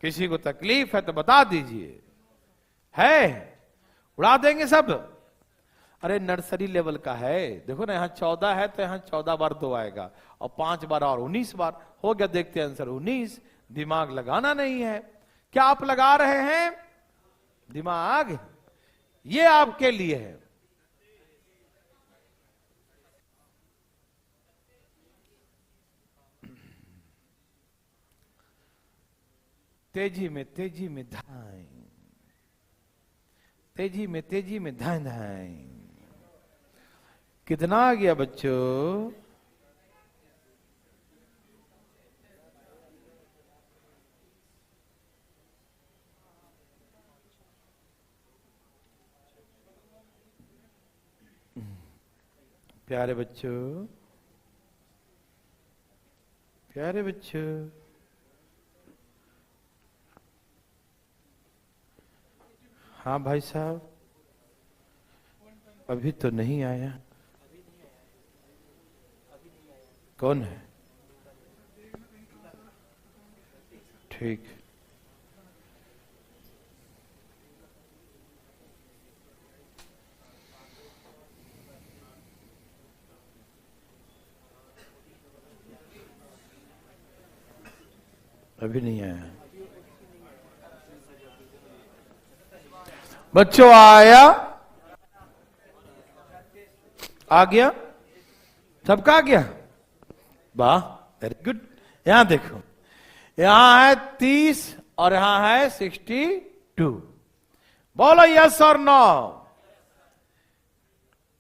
[SPEAKER 1] किसी को तकलीफ है तो बता दीजिए। है? उड़ा देंगे सब। अरे नर्सरी लेवल का है, देखो ना, यहां 14 है तो यहां 14 बार 2 आएगा और 5 बार और 19 बार हो गया। देखते हैं आंसर 19। दिमाग लगाना नहीं है। क्या आप लगा रहे हैं दिमाग? ये आपके लिए है। तेजी में धाएं, तेजी में धाएं धाएं। कितना आ गया बच्चों? प्यारे बच्चों, प्यारे बच्चों, हाँ भाई साहब, अभी तो नहीं आया। कौन है? ठीक, अभी नहीं आया। बच्चों आया, आ गया, सबका आ गया, वाह, वेरी गुड। यहां देखो, यहां है 30 और यहां है 62। बोलो यस और नो।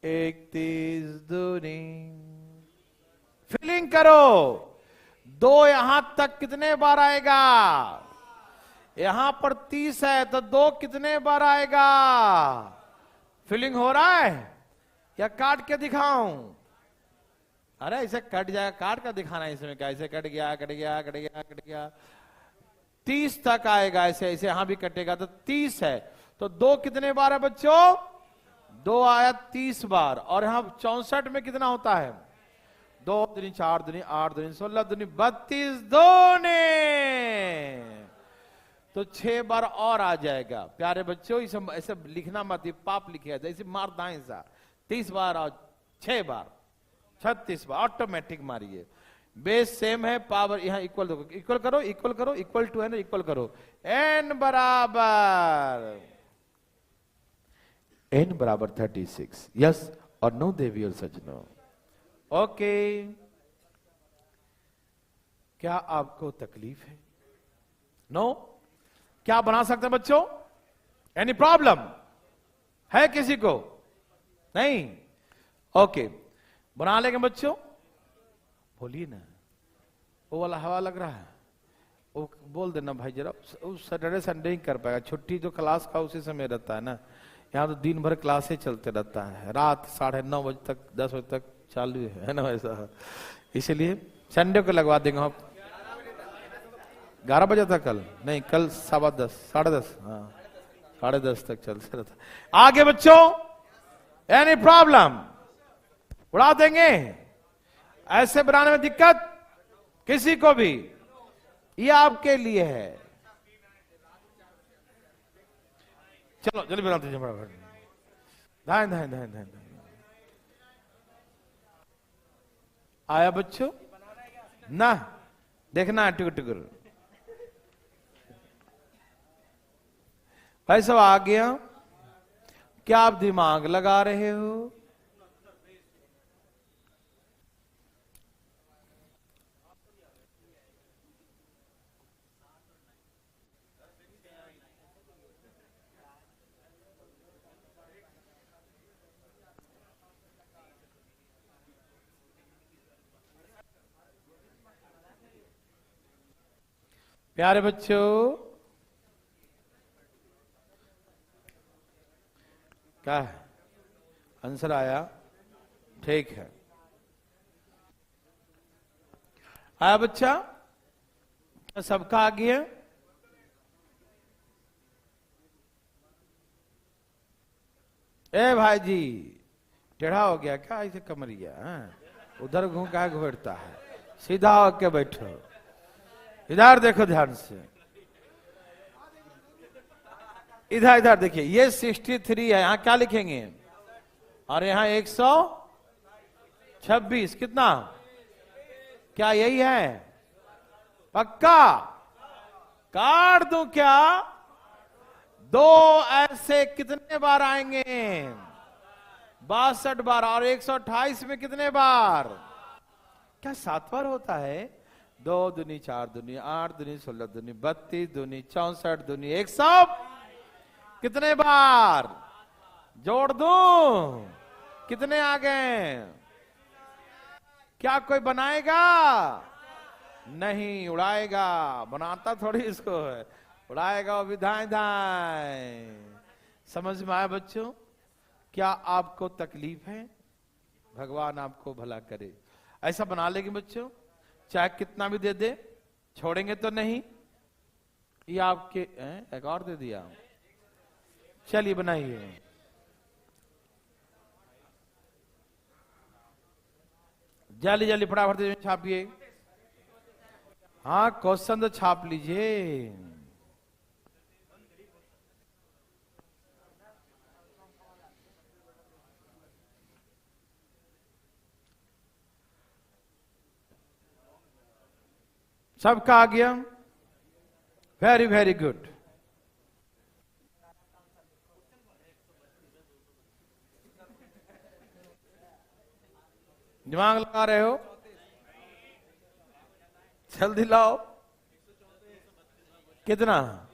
[SPEAKER 1] 31 दूनी, फीलिंग करो, 2 यहां तक कितने बार आएगा? यहां पर 30 है तो 2 कितने बार आएगा? फीलिंग हो रहा है या काट के दिखाऊं? अरे ऐसे कट जाएगा, काट कर दिखाना है इसमें क्या? ऐसे कट गया, कट गया, कट गया, कट गया, 30 तक आएगा। ऐसे ऐसे यहां भी कटेगा तो 30 है, तो 2 कितने बार है बच्चों? 2 आया 30 बार। और यहां 64 में कितना होता है? 2 दूनी 4 दूनी 8 दूनी 16 दूनी 32 दूनी, तो 6 बार और आ जाएगा। प्यारे बच्चों, इसे ऐसे लिखना मत, पाप लिखेगा, जैसे मार दाएं सा। 30 बार और 6 बार 36 बार, ऑटोमेटिक मारिए। बेस सेम है, पावर यहां इक्वल करो, इक्वल करो, इक्वल करो, इक्वल टू है ना, इक्वल करो। n बराबर n बराबर 36। यस और नो देवी और सजनो? ओके, क्या आपको तकलीफ है? नो? क्या बना सकते हैं बच्चों? एनी प्रॉब्लम है किसी को? नहीं? ओके, बना लेंगे बच्चों? बोलिए ना, वो वाला हवा लग रहा है, वो बोल देना भाई जरा। उस सैटरडे संडे ही कर पाएगा, छुट्टी जो क्लास का उसी समय रहता है ना। यहाँ तो दिन भर क्लास ही चलते रहता है, रात 9:30 बजे तक 10 बजे तक चालू है ना वैसा। इसलिए संडे को लगवा देंगे हम। 11 बजे तक कल नहीं, कल 10:15 10:30, हाँ 10:30 तक चलते रहता। आगे बच्चों, एनी प्रॉब्लम? उड़ा देंगे। ऐसे बनाने में दिक्कत किसी को भी? ये आपके लिए है। चलो जल्दी बना दीजिए बराबर। धान धान धान धान आया बच्चों ना, देखना है टुकुर टुकुर। भाई सब आ गया? क्या आप दिमाग लगा रहे हो? प्यारे बच्चों, क्या है आंसर आया? ठीक है, आया बच्चा? सबका आ गया? ए भाई जी, टेढ़ा हो गया क्या ऐसे कमरिया? उधर घूम का घूरता है, सीधा होके बैठो, इधर देखो ध्यान से, इधर इधर देखिए। ये 63 है, यहां क्या लिखेंगे? और यहां 126, कितना? क्या यही है? पक्का? काट दूं क्या? 2 ऐसे कितने बार आएंगे? 62 बार। और 128 में कितने बार? क्या 7 बार होता है? 2 दूनी 4 दूनी 8 दूनी 16 दूनी 32 दूनी 64 दूनी 100, कितने बार? जोड़ दूं? कितने आ गए? क्या कोई बनाएगा? नहीं, उड़ाएगा। बनाता थोड़ी इसको है, उड़ाएगा वो भी धाए धाए। समझ में आया बच्चों? क्या आपको तकलीफ है? भगवान आपको भला करे। ऐसा बना लेंगे बच्चों, चाहे कितना भी दे दे, छोड़ेंगे तो नहीं। ये आपके एक और दे दिया। चलिए बनाइए। जल्दी जल्दी फटाफट छापिए। हाँ, क्वेश्चन तो छाप लीजिए। सबका आ गया? Very very good. दिमाग लगा रहे हो? जल्दी लाओ। कितना?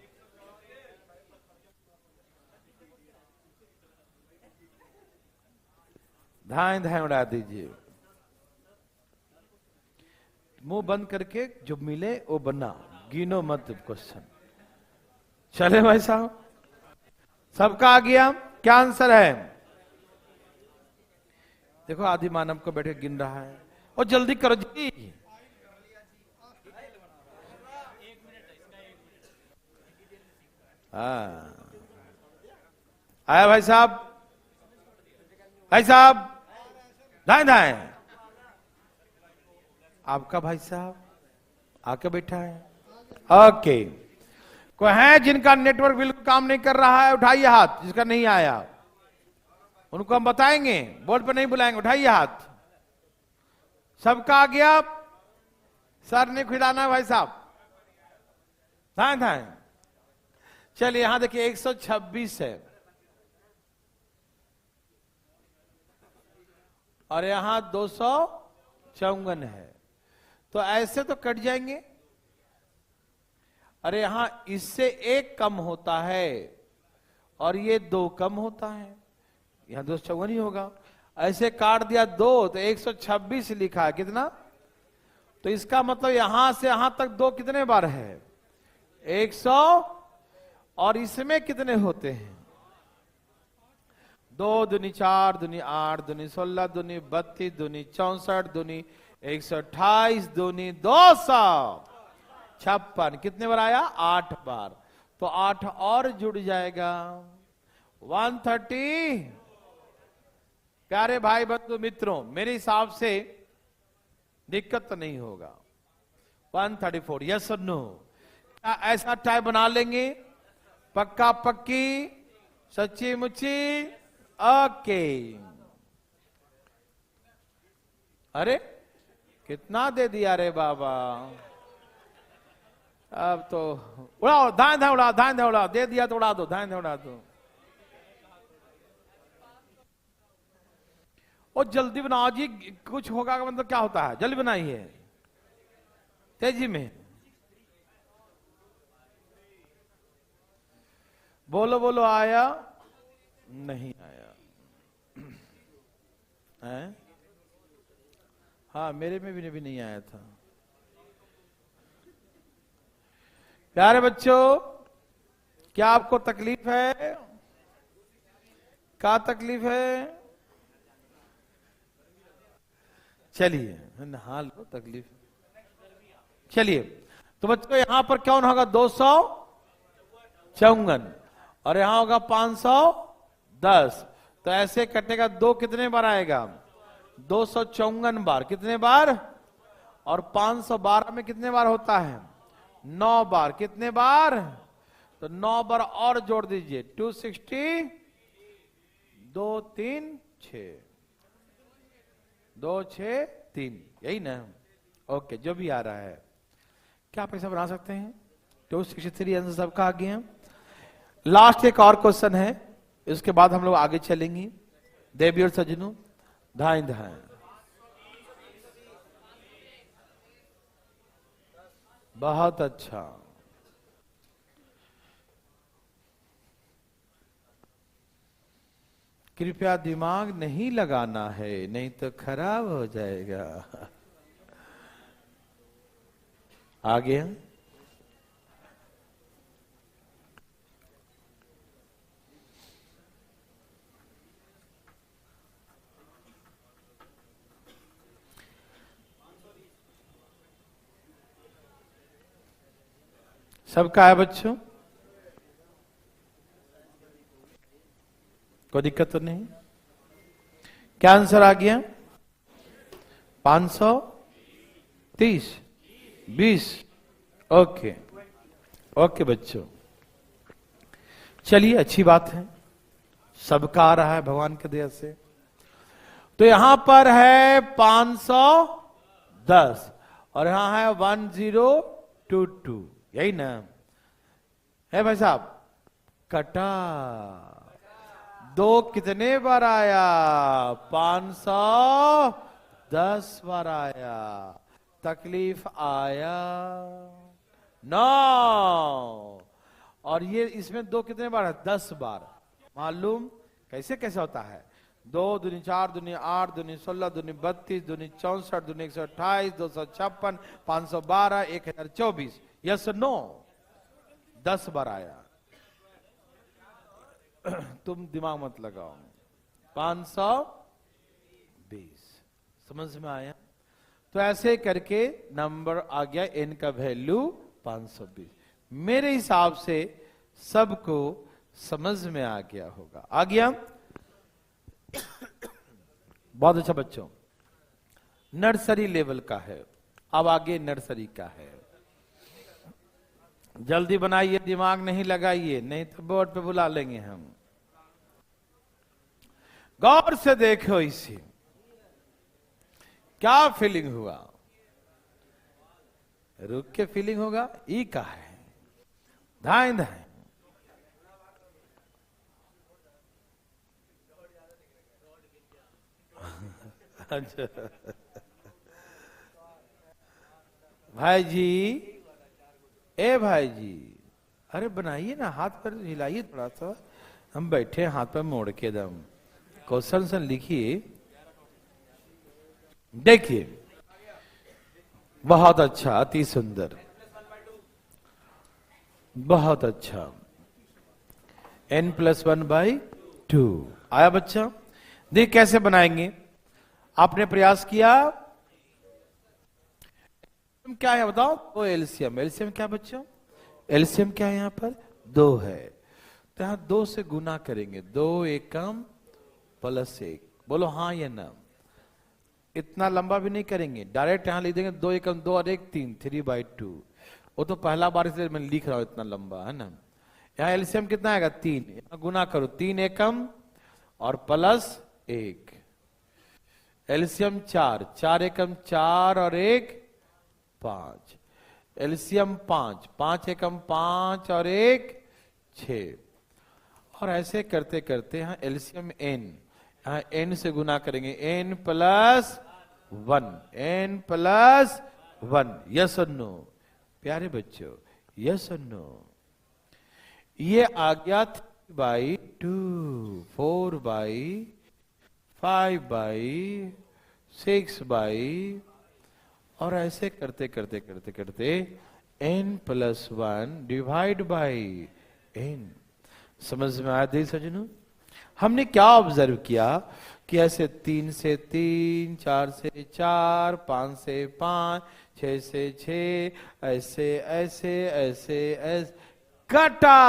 [SPEAKER 1] धाए धाए उड़ा दीजिए। मुंह बंद करके जो मिले वो बना, गिनो मत क्वेश्चन। चले भाई साहब, सबका आ गया? क्या आंसर है? देखो आदि मानव को बैठे गिन रहा है। और जल्दी करो जी। हाँ, आया भाई साहब? भाई साहब, दाएं दाएं। आपका भाई साहब आके बैठा है। ओके, कोई है जिनका नेटवर्क बिल्कुल काम नहीं कर रहा है? उठाइए हाथ। जिसका नहीं आया उनको हम बताएंगे, बोर्ड पर नहीं बुलाएंगे। उठाइए हाथ। सबका आ गया? सर ने खिलाना भाई साहब। दाएं दाएं। चलिए यहां देखिए 126 है और यहां 254 है, तो ऐसे तो कट जाएंगे। अरे यहां इससे एक कम होता है और ये 2 कम होता है, यहां 254 ही होगा। ऐसे काट दिया 2 तो 126 लिखा है। कितना? तो इसका मतलब यहां से यहां तक 2 कितने बार है? 100। और इसमें कितने होते हैं? 2 दूनी 4 दूनी 8 दूनी 16 दूनी 32 दूनी 64 दूनी 128 दूनी 256। कितने बार आया? 8 बार। तो 8 और जुड़ जाएगा 130। प्यारे भाई बंधु मित्रों, मेरे हिसाब से दिक्कत तो नहीं होगा। 134। यस और नो? क्या ऐसा टाइप बना लेंगे? पक्का पक्की, सच्ची मुच्ची? ओके। अरे कितना दे दिया रे बाबा। अब तो उड़ाओ, धाए धाए उड़ा, धाए धाए उड़ा। दे दिया तो उड़ा दो, धाए धाए उड़ा दो। और जल्दी बनाओ जी, कुछ होगा का मतलब क्या होता है? जल्दी बनाइए, तेजी में बोलो बोलो। आया नहीं आया है? हाँ, मेरे में भी नहीं आया था। प्यारे बच्चों, क्या आपको तकलीफ है? क्या तकलीफ है? चलिए नहा लो, तकलीफ। चलिए तो बच्चों यहां पर कौन होगा? 254 और यहां होगा 510। तो ऐसे कटेगा 2 कितने बार आएगा? 254 बार। कितने बार? और 512 में कितने बार होता है? 9 बार। कितने बार? तो 9 बार और जोड़ दीजिए। 260 2 3 6 2 6 3, यही ना? ओके, जो भी आ रहा है। क्या आप ऐसा बना सकते हैं? 263 आंसर सबका आ गया। लास्ट एक और क्वेश्चन है, इसके बाद हम लोग आगे चलेंगे। देवी और सजनों, धाए धाए। बहुत अच्छा। कृपया दिमाग नहीं लगाना है, नहीं तो खराब हो जाएगा। आ गया? सबका है बच्चों? कोई दिक्कत तो नहीं? क्या आंसर आ गया? 530 20। ओके ओके बच्चों, चलिए अच्छी बात है, सबका आ रहा है भगवान के दया से। तो यहां पर है 510 और यहां है 1022, यही ना है भाई साहब? कटा 2 कितने बार आया? 500। 10 बार आया, तकलीफ आया 9, और ये इसमें 2 कितने बार है? 10 बार। मालूम कैसे कैसे होता है? 2 दूनी 4 दूनी 8 दूनी 16 दूनी 32 दूनी 64 दूनी 128 256 512 1024। Yes no? 10 बार आया। तुम दिमाग मत लगाओ। 520। समझ में आया? तो ऐसे करके नंबर आ गया, n का वैल्यू 520। मेरे हिसाब से सबको समझ में आ गया होगा। आ गया? बहुत अच्छा बच्चों, नर्सरी लेवल का है। अब आगे नर्सरी का है। जल्दी बनाइए, दिमाग नहीं लगाइए, नहीं तो बोर्ड पे बुला लेंगे हम। गौर से देखो इसे, क्या फीलिंग हुआ? रुक के फीलिंग होगा। ई का है धाए धाए। अच्छा भाई जी, ए भाई जी, अरे बनाइए ना, हाथ पर हिलाइए थोड़ा सा। हम बैठे हाथ पर मोड़ के दम। क्वेश्चन लिखिए। देखिए, बहुत अच्छा, अति सुंदर, बहुत अच्छा। n+1/2 आया बच्चा? देख कैसे बनाएंगे। आपने प्रयास किया। क्या है बताओ? वो एलसीएम। एलसीएम क्या बच्चों? एलसीएम क्या है? यहां पर 2 है, तो यहां 2 से गुना करेंगे। 2 एकम +1। बोलो हाँ या ना? इतना लंबा भी नहीं करेंगे, डायरेक्ट यहां लिख देंगे 2 एकम 2 और 1 3, 3/2। वो तो पहला बार इसलिए मैं लिख रहा हूं इतना लंबा, है ना। यहाँ एलसीएम कितना आएगा? 3। यहाँ गुना करो, 3 एकम और +1। एलसीएम 4, 4 एकम 4 और 1 5। एलसीएम 5, 5 एकम 5 और 1 6। और ऐसे करते करते यहाँ एलसीएम n, यहाँ n से गुना करेंगे, n+1, n+1। यस और नो प्यारे बच्चों? यस और नो? ये आ गया 3/2, 4/5/6 और ऐसे करते करते करते करते n+1 डिवाइड बाई n। समझ में आया देख सजनों? हमने क्या ऑब्जर्व किया कि ऐसे 3 से 3, 4 से 4, 5 से 5, 6 से 6, ऐसे ऐसे ऐसे ऐसे कटा।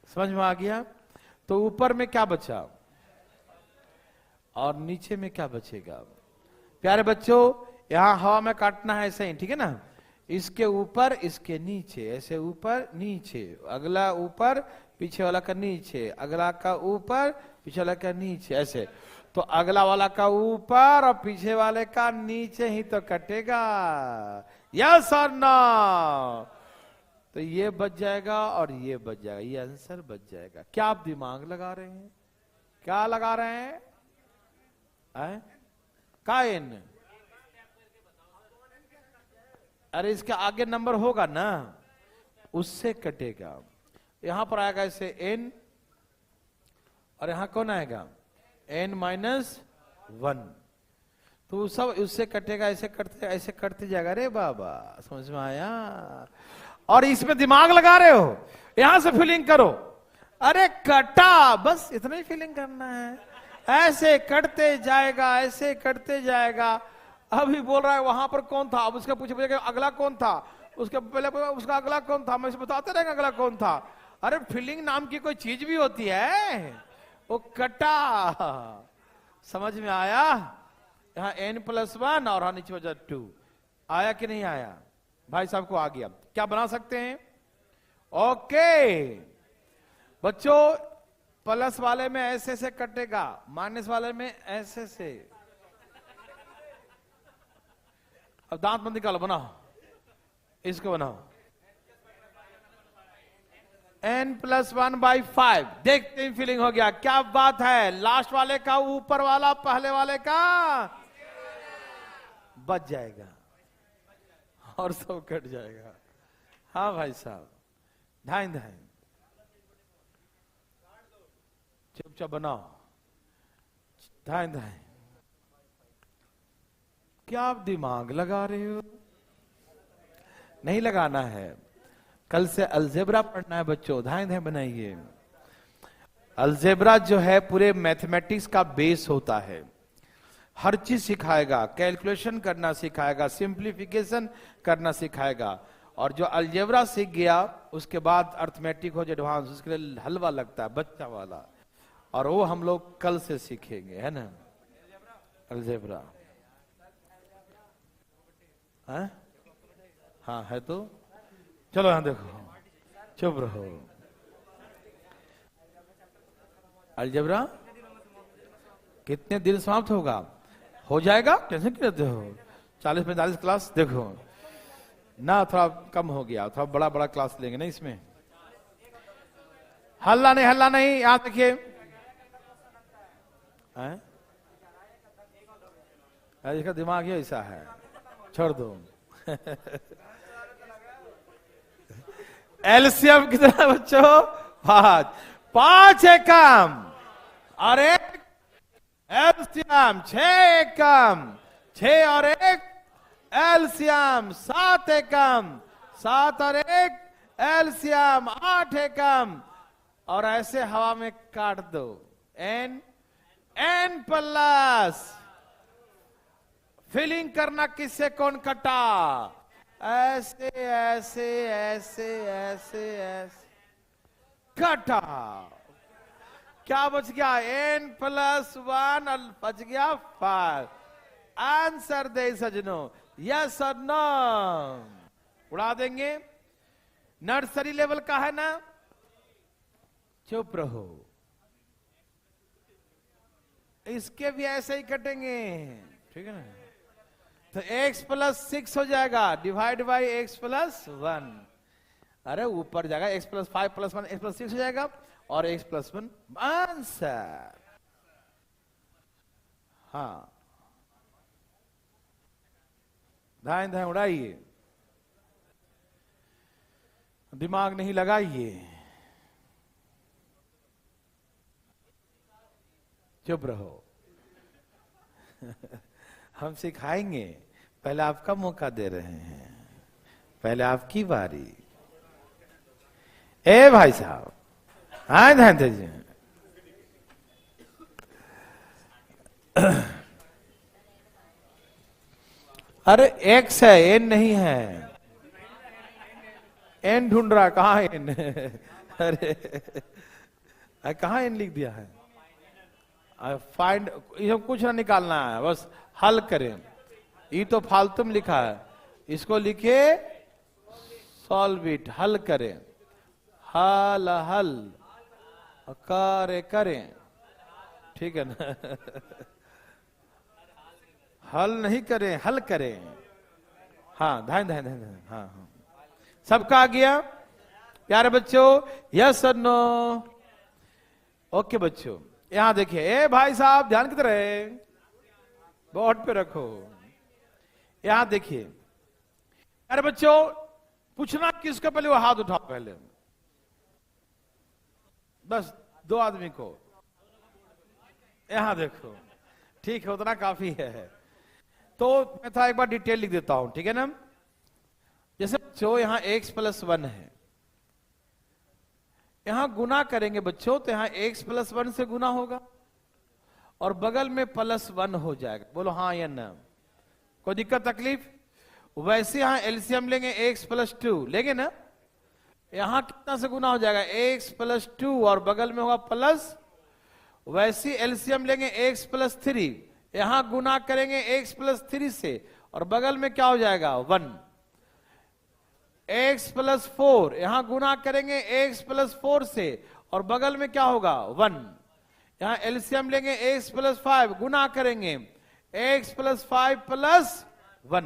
[SPEAKER 1] समझ में आ गया? तो ऊपर में क्या बचा और नीचे में क्या बचेगा? प्यारे बच्चों, यहां हवा में काटना है ऐसे ही, ठीक है ना। इसके ऊपर इसके नीचे, ऐसे ऊपर नीचे, अगला ऊपर पीछे वाला का नीचे, अगला का ऊपर पीछे वाला का नीचे, ऐसे। तो अगला वाला का ऊपर और पीछे वाले का नीचे ही तो कटेगा। यस और नो? तो ये बच जाएगा और ये बच जाएगा, ये आंसर बच जाएगा। क्या आप दिमाग लगा रहे हैं? क्या लगा रहे हैं? का n? अरे इसके आगे नंबर होगा ना, उससे कटेगा। यहां पर आएगा ऐसे n और यहां कौन आएगा? n-1। तो सब उससे कटेगा, ऐसे करते जाएगा। रे बाबा, समझ में आया? और इसमें दिमाग लगा रहे हो? यहां से फीलिंग करो। अरे कटा, बस इतना ही फीलिंग करना है। ऐसे कटते जाएगा, ऐसे कटते जाएगा। अभी बोल रहा है वहां पर कौन था, अब उसका पूछे अगला कौन था, उसके पहले उसका अगला कौन था, मैं इसे बताते रहेंगे अगला कौन था। अरे फीलिंग नाम की कोई चीज भी होती है। वो कटा। समझ में आया? यहाँ n+1 और हाँ नीचे वजह 2 आया कि नहीं आया? भाई साहब को आ गया। क्या बना सकते हैं? ओके बच्चों, प्लस वाले में ऐसे से कटेगा, माइनस वाले में ऐसे से। अब दांत मत निकालो, बनाओ, इसको बनाओ। n+1/5। देखते ही फीलिंग हो गया, क्या बात है। लास्ट वाले का ऊपर वाला पहले वाले का बच जाएगा और सब कट जाएगा। हाँ भाई साहब, धाई धाई चुपचाप बनाओ, धाई धाई। क्या आप दिमाग लगा रहे हो? नहीं लगाना है। कल से अलजेब्रा पढ़ना है बच्चों, धाए धाए बनाइए। अलजेब्रा जो है पूरे मैथमेटिक्स का बेस होता है, हर चीज सिखाएगा, कैलकुलेशन करना सिखाएगा, सिंप्लीफिकेशन करना सिखाएगा। और जो अलजेब्रा सीख गया उसके बाद अर्थमेटिक हो एडवांस, उसके लिए हलवा लगता है बच्चा वाला, और वो हम लोग कल से सीखेंगे, है ना अलजेब्रा। हाँ है तो चलो यहां देखो, चुप रहो। अलजेब्रा कितने दिन समाप्त होगा? हो जाएगा, टेंशन क्यों लेते हो? 40-45 क्लास देखो ना, थोड़ा कम हो गया, थोड़ा बड़ा बड़ा क्लास लेंगे ना इसमें। हल्ला नहीं, हल्ला नहीं, यहां देखिए। इसका दिमाग ही ऐसा है, छोड़ दो। एलसीएम कितना बच्चों? 5। 5 एकम और 1 एलसीएम, 6 एकम, 6 और 1 एलसीएम, 7 एकम, 7 और 1 एलसीएम, 8 एकम। और ऐसे हवा में काट दो। n प्लस फिलिंग करना, किससे कौन कटा? ऐसे ऐसे ऐसे ऐसे ऐसे कटा, क्या बच गया? n+1 और बच गया 5। आंसर दे सजनों, यस और नो? उड़ा देंगे। नर्सरी लेवल का है ना, चुप रहो। इसके भी ऐसे ही कटेंगे, ठीक है ना? तो x+6 हो जाएगा, डिवाइड बाई x+1। अरे ऊपर जाएगा, x+5+1 x+6 हो जाएगा, और x+1 आंसर। हाँ, धाए धाए उड़ाइए, दिमाग नहीं लगाइए, चुप रहो। हम सिखाएंगे, पहले आपका मौका दे रहे हैं, पहले आपकी बारी। ए भाई साहब, हाँ ध्यान दीजिए। अरे एक्स है, एन नहीं है। एन ढूंढ रहा, कहाँ एन? अरे कहाँ एन लिख दिया है? फाइंड, ये कुछ ना निकालना है, बस हल करें। ये तो फालतू में लिखा है, इसको लिखे सॉल्व इट, हल करें। हल हल करें, ठीक है ना? हल नहीं करें, हल करें। हाँ धान धान धान, हाँ हाँ, सबका आ गया प्यारे बच्चों? यस और नो? ओके बच्चों, यहां देखिए। ए भाई साहब ध्यान किधर है? बोर्ड पे रखो। यहां देखिए अरे बच्चों, पूछना किसका, पहले वो हाथ उठाओ पहले, बस 2 आदमी को। यहां देखो, ठीक है, उतना काफी है। तो मैं था एक बार डिटेल लिख देता हूं, ठीक है ना? जैसे बच्चों यहां x+1 है, यहां गुना करेंगे बच्चों, तो यहां x+1 से गुना होगा और बगल में +1 हो जाएगा। बोलो हाँ या ना? कोई दिक्कत तकलीफ? वैसे यहां एलसीएम लेंगे, x+2 लेंगे ना, यहां कितना से गुना हो जाएगा? x+2 और बगल में होगा प्लस। वैसे एलसीएम लेंगे x+3, यहां गुना करेंगे x+3 से और बगल में क्या हो जाएगा? 1। x+4, यहां गुना करेंगे x+4 से और बगल में क्या होगा? 1। यहां एलसीएम लेंगे x+5, गुना करेंगे x+5+1।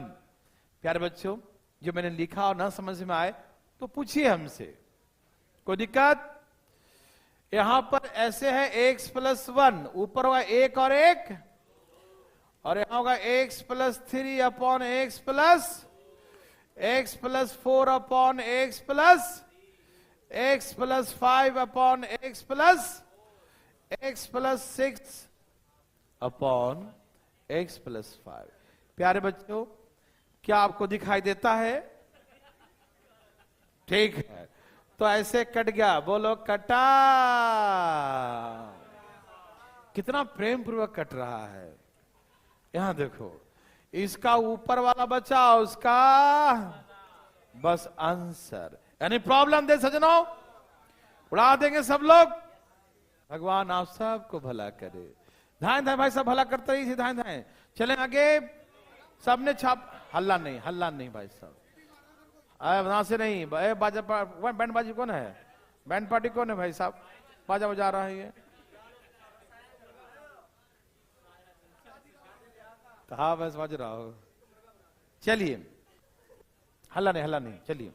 [SPEAKER 1] प्यारे बच्चों, जो मैंने लिखा और ना समझ में आए तो पूछिए हमसे, कोई दिक्कत? यहां पर ऐसे है x प्लस 1, ऊपर होगा 1 और 1, और यहां होगा x plus 3 upon x plus 4 upon x plus 5 upon x plus 6 upon x plus 5। प्यारे बच्चों, क्या आपको दिखाई देता है? ठीक है, तो ऐसे कट गया, बोलो कटा। कितना प्रेम पूर्वक कट रहा है। यहां देखो, इसका ऊपर वाला बचा, उसका बस आंसर। यानी प्रॉब्लम दे सजनों, उड़ा देंगे सब लोग। भगवान आप सबको भला करे। धाए धाए भाई, सब भला करते ही, धाए धाए चले आगे। सबने छाप, हल्ला नहीं भाई साहब, वहां से नहीं। बाजा बैंड बाजी कौन है? बैंड पार्टी कौन है भाई साहब? बाजा बजा रहा है ये। हाँ बस बज रहा हो। चलिए, हल्ला नहीं, चलिए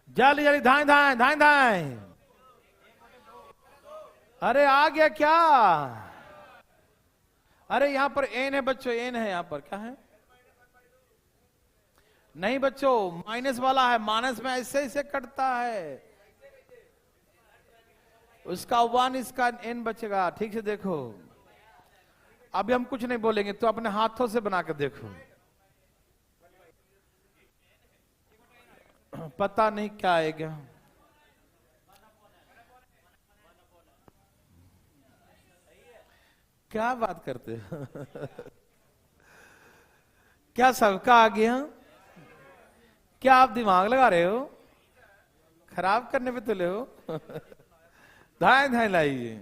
[SPEAKER 1] जल्दी जल्दी, धाए धाए धाए धाए। अरे आ गया क्या? अरे यहां पर एन है बच्चों, एन है यहां पर। क्या है? नहीं बच्चों, माइनस वाला है। माइनस में ऐसे कटता है। उसका 1, इसका n बचेगा। ठीक से देखो, अभी हम कुछ नहीं बोलेंगे, तो अपने हाथों से बना कर देखो। पता नहीं क्या आएगा। क्या बात करते हो? क्या सबका आ गया? क्या आप दिमाग लगा रहे हो? खराब करने पे तुले हो? धाए धाए लाइए।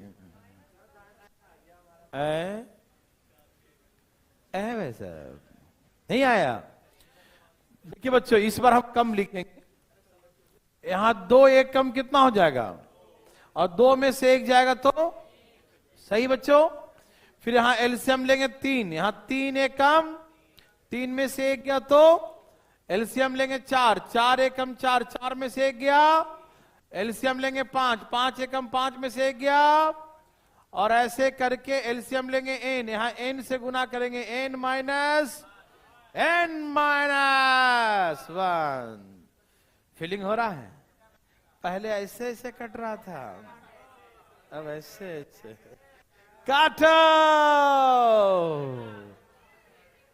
[SPEAKER 1] वैसा नहीं आया। देखिए बच्चों, इस बार हम कम लिखेंगे। यहां 2 1 कम कितना हो जाएगा? और 2 में से 1 जाएगा तो सही बच्चों। फिर यहां एलसीएम लेंगे 3, यहां 3 1 कम, 3 में से 1 गया तो एलसीएम लेंगे 4, 4 1 कम 4, 4 में से 1 गया। एलसीएम लेंगे 5, 5 1 कम 5 में से 1 गया। और ऐसे करके एलसीएम लेंगे n, यहां n से गुना करेंगे n माइनस 1। फीलिंग हो रहा है? पहले ऐसे कट रहा था, अब ऐसे काटो,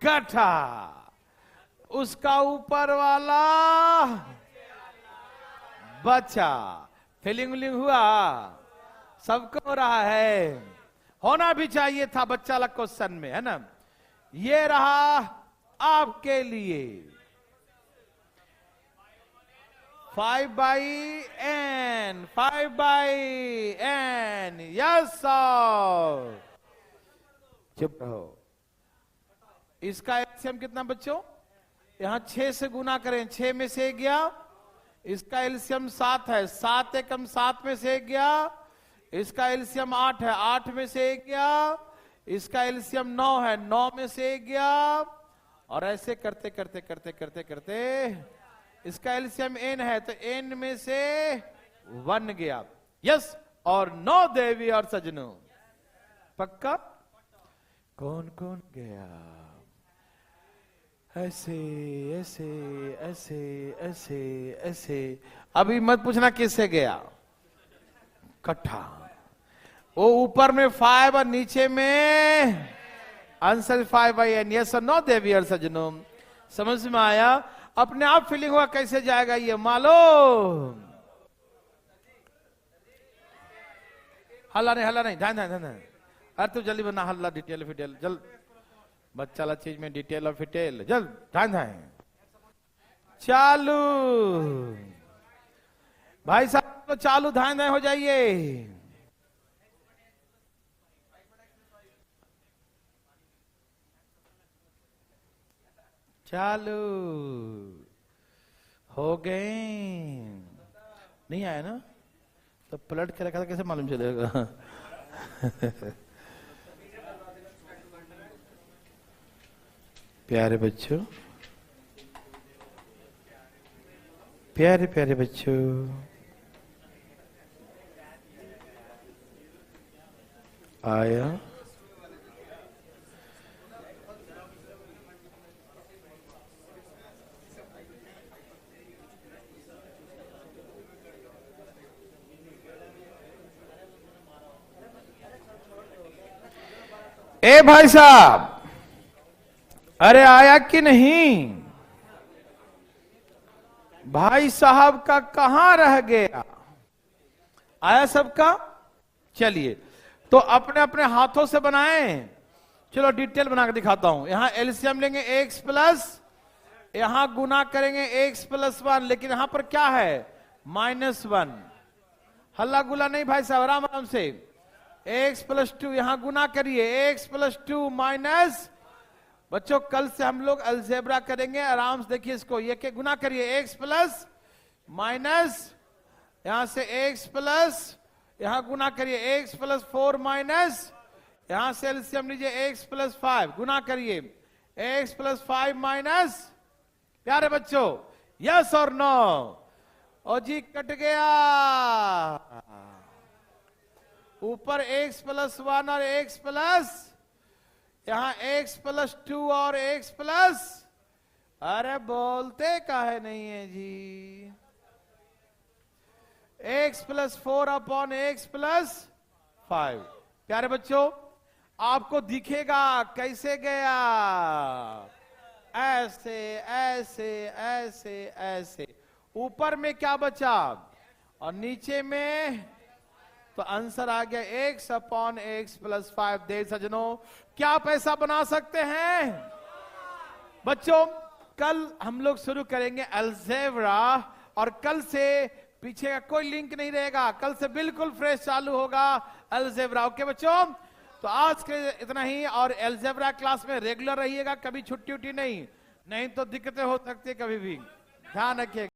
[SPEAKER 1] कटा। उसका ऊपर वाला बचा। फीलिंग हुआ? सबको हो रहा है, होना भी चाहिए था बच्चा वाला क्वेश्चन में, है ना? ये रहा आपके लिए 5/n, 5/n। यस सर, चुप रहो। इसका एलसीएम कितना बच्चों? यहां 6 से गुना करें, 6 में से 1 गया। इसका एलसीएम 7 है, 7 1 कम 7 में से 1 गया। इसका एलसीएम 8 है, 8 में से 1 गया। इसका एलसीएम 9 है, 9 में से 1 गया। और ऐसे करते करते करते करते करते इसका एलसीएम n है, तो n में से 1 गया। यस, और 9 देवी और सजनों, पक्का? कौन कौन गया? ऐसे ऐसे ऐसे ऐसे ऐसे। अभी मत पूछना किससे गया। कट्ठा, वो ऊपर में 5 और नीचे में आंसर 5/n। यस और नो देवी और सजनों, समझ में आया? अपने आप फीलिंग हुआ कैसे जाएगा ये मालूम? हल्ला नहीं, ध्यान। अरे तू जल्दी बना, हल्ला डिटेल फिटेल जल्द, बच्चा वाला चीज में डिटेल और फिटेल जल्द। ध्यान चालू भाई साहब, तो चालू, ध्यान हो जाइए। चालू हो गए। नहीं आया ना? तो पलट के रखा था, कैसे मालूम चलेगा? प्यारे बच्चों, प्यारे प्यारे बच्चों, आया। ए भाई साहब, अरे आया कि नहीं? भाई साहब का कहां रह गया? आया सबका? चलिए, तो अपने अपने हाथों से बनाएं। चलो डिटेल बना के दिखाता हूं। यहां एलसीएम लेंगे x प्लस, यहां गुना करेंगे x प्लस 1, लेकिन यहां पर क्या है? -1। हल्ला गुला नहीं भाई साहब, आराम आराम से। x प्लस 2 यहां गुना करिए, x प्लस 2 माइनस, बच्चों कल से हम लोग अलजेब्रा करेंगे, आराम से देखिए इसको। ये के गुना करिए, x प्लस माइनस, यहां से x प्लस, यहां गुना करिए x प्लस 4 माइनस, यहां से एलसीएम लीजिए x प्लस 5, गुना करिए x प्लस 5 माइनस। प्यारे बच्चों, यस और नो? और जी कट गया। ऊपर x प्लस 1 और x प्लस, यहां x प्लस 2 और x प्लस, अरे बोलते काहे नहीं है जी? x plus 4 upon x plus 5। प्यारे बच्चों, आपको दिखेगा कैसे गया? ऐसे ऐसे ऐसे ऐसे। ऊपर में क्या बचा और नीचे में? तो आंसर आ गया x अपॉन x प्लस 5। दे सजनों, क्या आप ऐसा बना सकते हैं? बच्चों कल हम लोग शुरू करेंगे अलजेब्रा, और कल से पीछे का कोई लिंक नहीं रहेगा, कल से बिल्कुल फ्रेश चालू होगा अलजेब्रा। ओके बच्चों, तो आज के इतना ही। और अलजेब्रा क्लास में रेगुलर रहिएगा, कभी छुट्टी उट्टी नहीं तो दिक्कतें हो सकती है कभी भी, ध्यान रखिएगा।